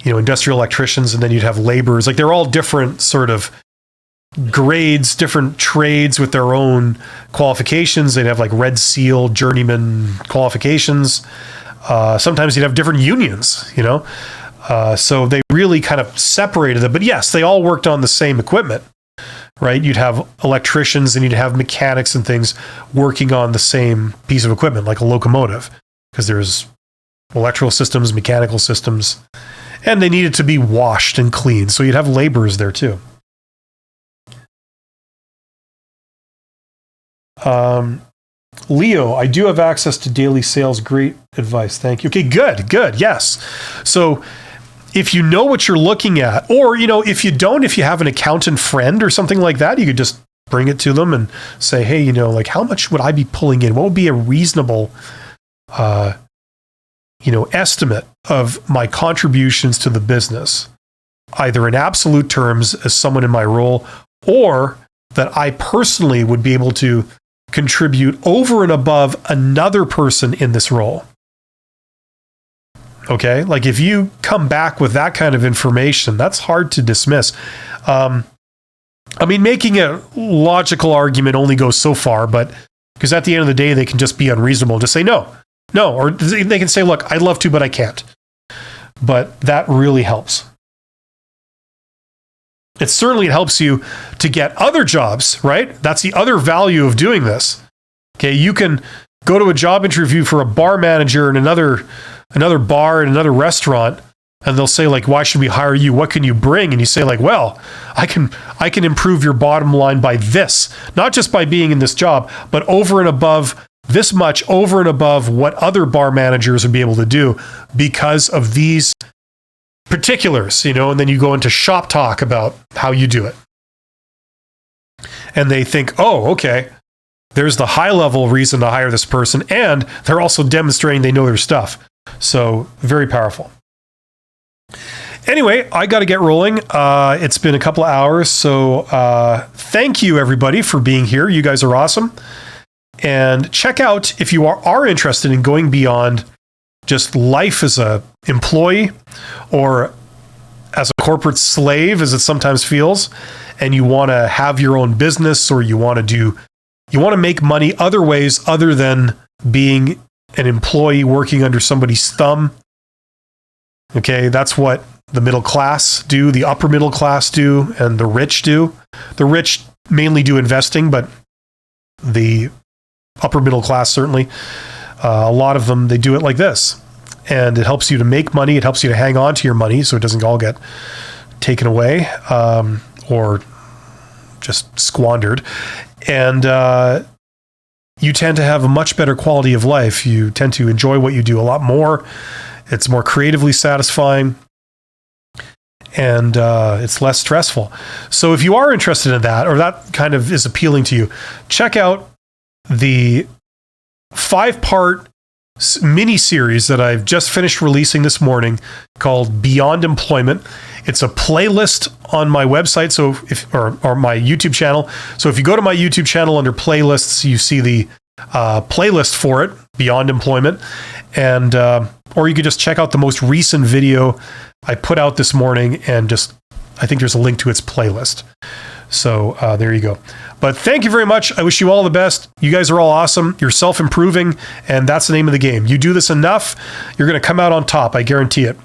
industrial electricians, and then you'd have laborers. Like they're all different sort of grades, different trades with their own qualifications. They'd have like Red Seal, journeyman qualifications. Sometimes you'd have different unions, so they really kind of separated them. But yes, they all worked on the same equipment, right? You'd have electricians and you'd have mechanics and things working on the same piece of equipment, like a locomotive, because there's electrical systems, mechanical systems, and they needed to be washed and cleaned. So you'd have laborers there too. Leo, I do have access to daily sales. Great advice. Thank you. Okay, good. Yes. So if you know what you're looking at, or, if you don't, if you have an accountant friend or something like that, you could just bring it to them and say, hey, like how much would I be pulling in? What would be a reasonable, estimate of my contributions to the business, either in absolute terms as someone in my role, or that I personally would be able to contribute over and above another person in this role. Okay, like if you come back with that kind of information, that's hard to dismiss. Making a logical argument only goes so far, but because at the end of the day, they can just be unreasonable and just say no, or they can say, look, I'd love to, but I can't. But that really helps. It certainly helps you to get other jobs, right? That's the other value of doing this. Okay, you can go to a job interview for a bar manager in another bar in another restaurant, and they'll say like, why should we hire you? What can you bring? And you say like, well, I can improve your bottom line by this, not just by being in this job, but over and above this much, over and above what other bar managers would be able to do because of these particulars, and then you go into shop talk about how you do it. And they think, oh, okay, there's the high level reason to hire this person, and they're also demonstrating they know their stuff. So very powerful. Anyway, I got to get rolling. It's been a couple of hours, so thank you everybody for being here. You guys are awesome. And check out, if you are interested in going beyond just life as a employee or as a corporate slave, as it sometimes feels, and you want to have your own business, or you want to make money other ways other than being an employee working under somebody's thumb. Okay, that's what the middle class do, the upper middle class do, and the rich do. The rich mainly do investing, but the upper middle class certainly, a lot of them, they do it like this. And it helps you to make money. It helps you to hang on to your money so it doesn't all get taken away or just squandered. And you tend to have a much better quality of life. You tend to enjoy what you do a lot more. It's more creatively satisfying. And it's less stressful. So if you are interested in that, or that kind of is appealing to you, check out the 5-part mini series that I've just finished releasing this morning called Beyond Employment. It's a playlist on my website, so or my YouTube channel. So if you go to my YouTube channel under playlists, you see the playlist for it, Beyond Employment, and or you could just check out the most recent video I put out this morning, and I think there's a link to its playlist. So there you go. But thank you very much. I wish you all the best. You guys are all awesome. You're self-improving, and that's the name of the game. You do this enough, you're going to come out on top. I guarantee it.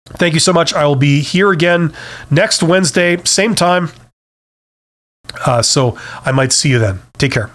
Thank you so much. I will be here again next Wednesday, same time. So I might see you then. Take care.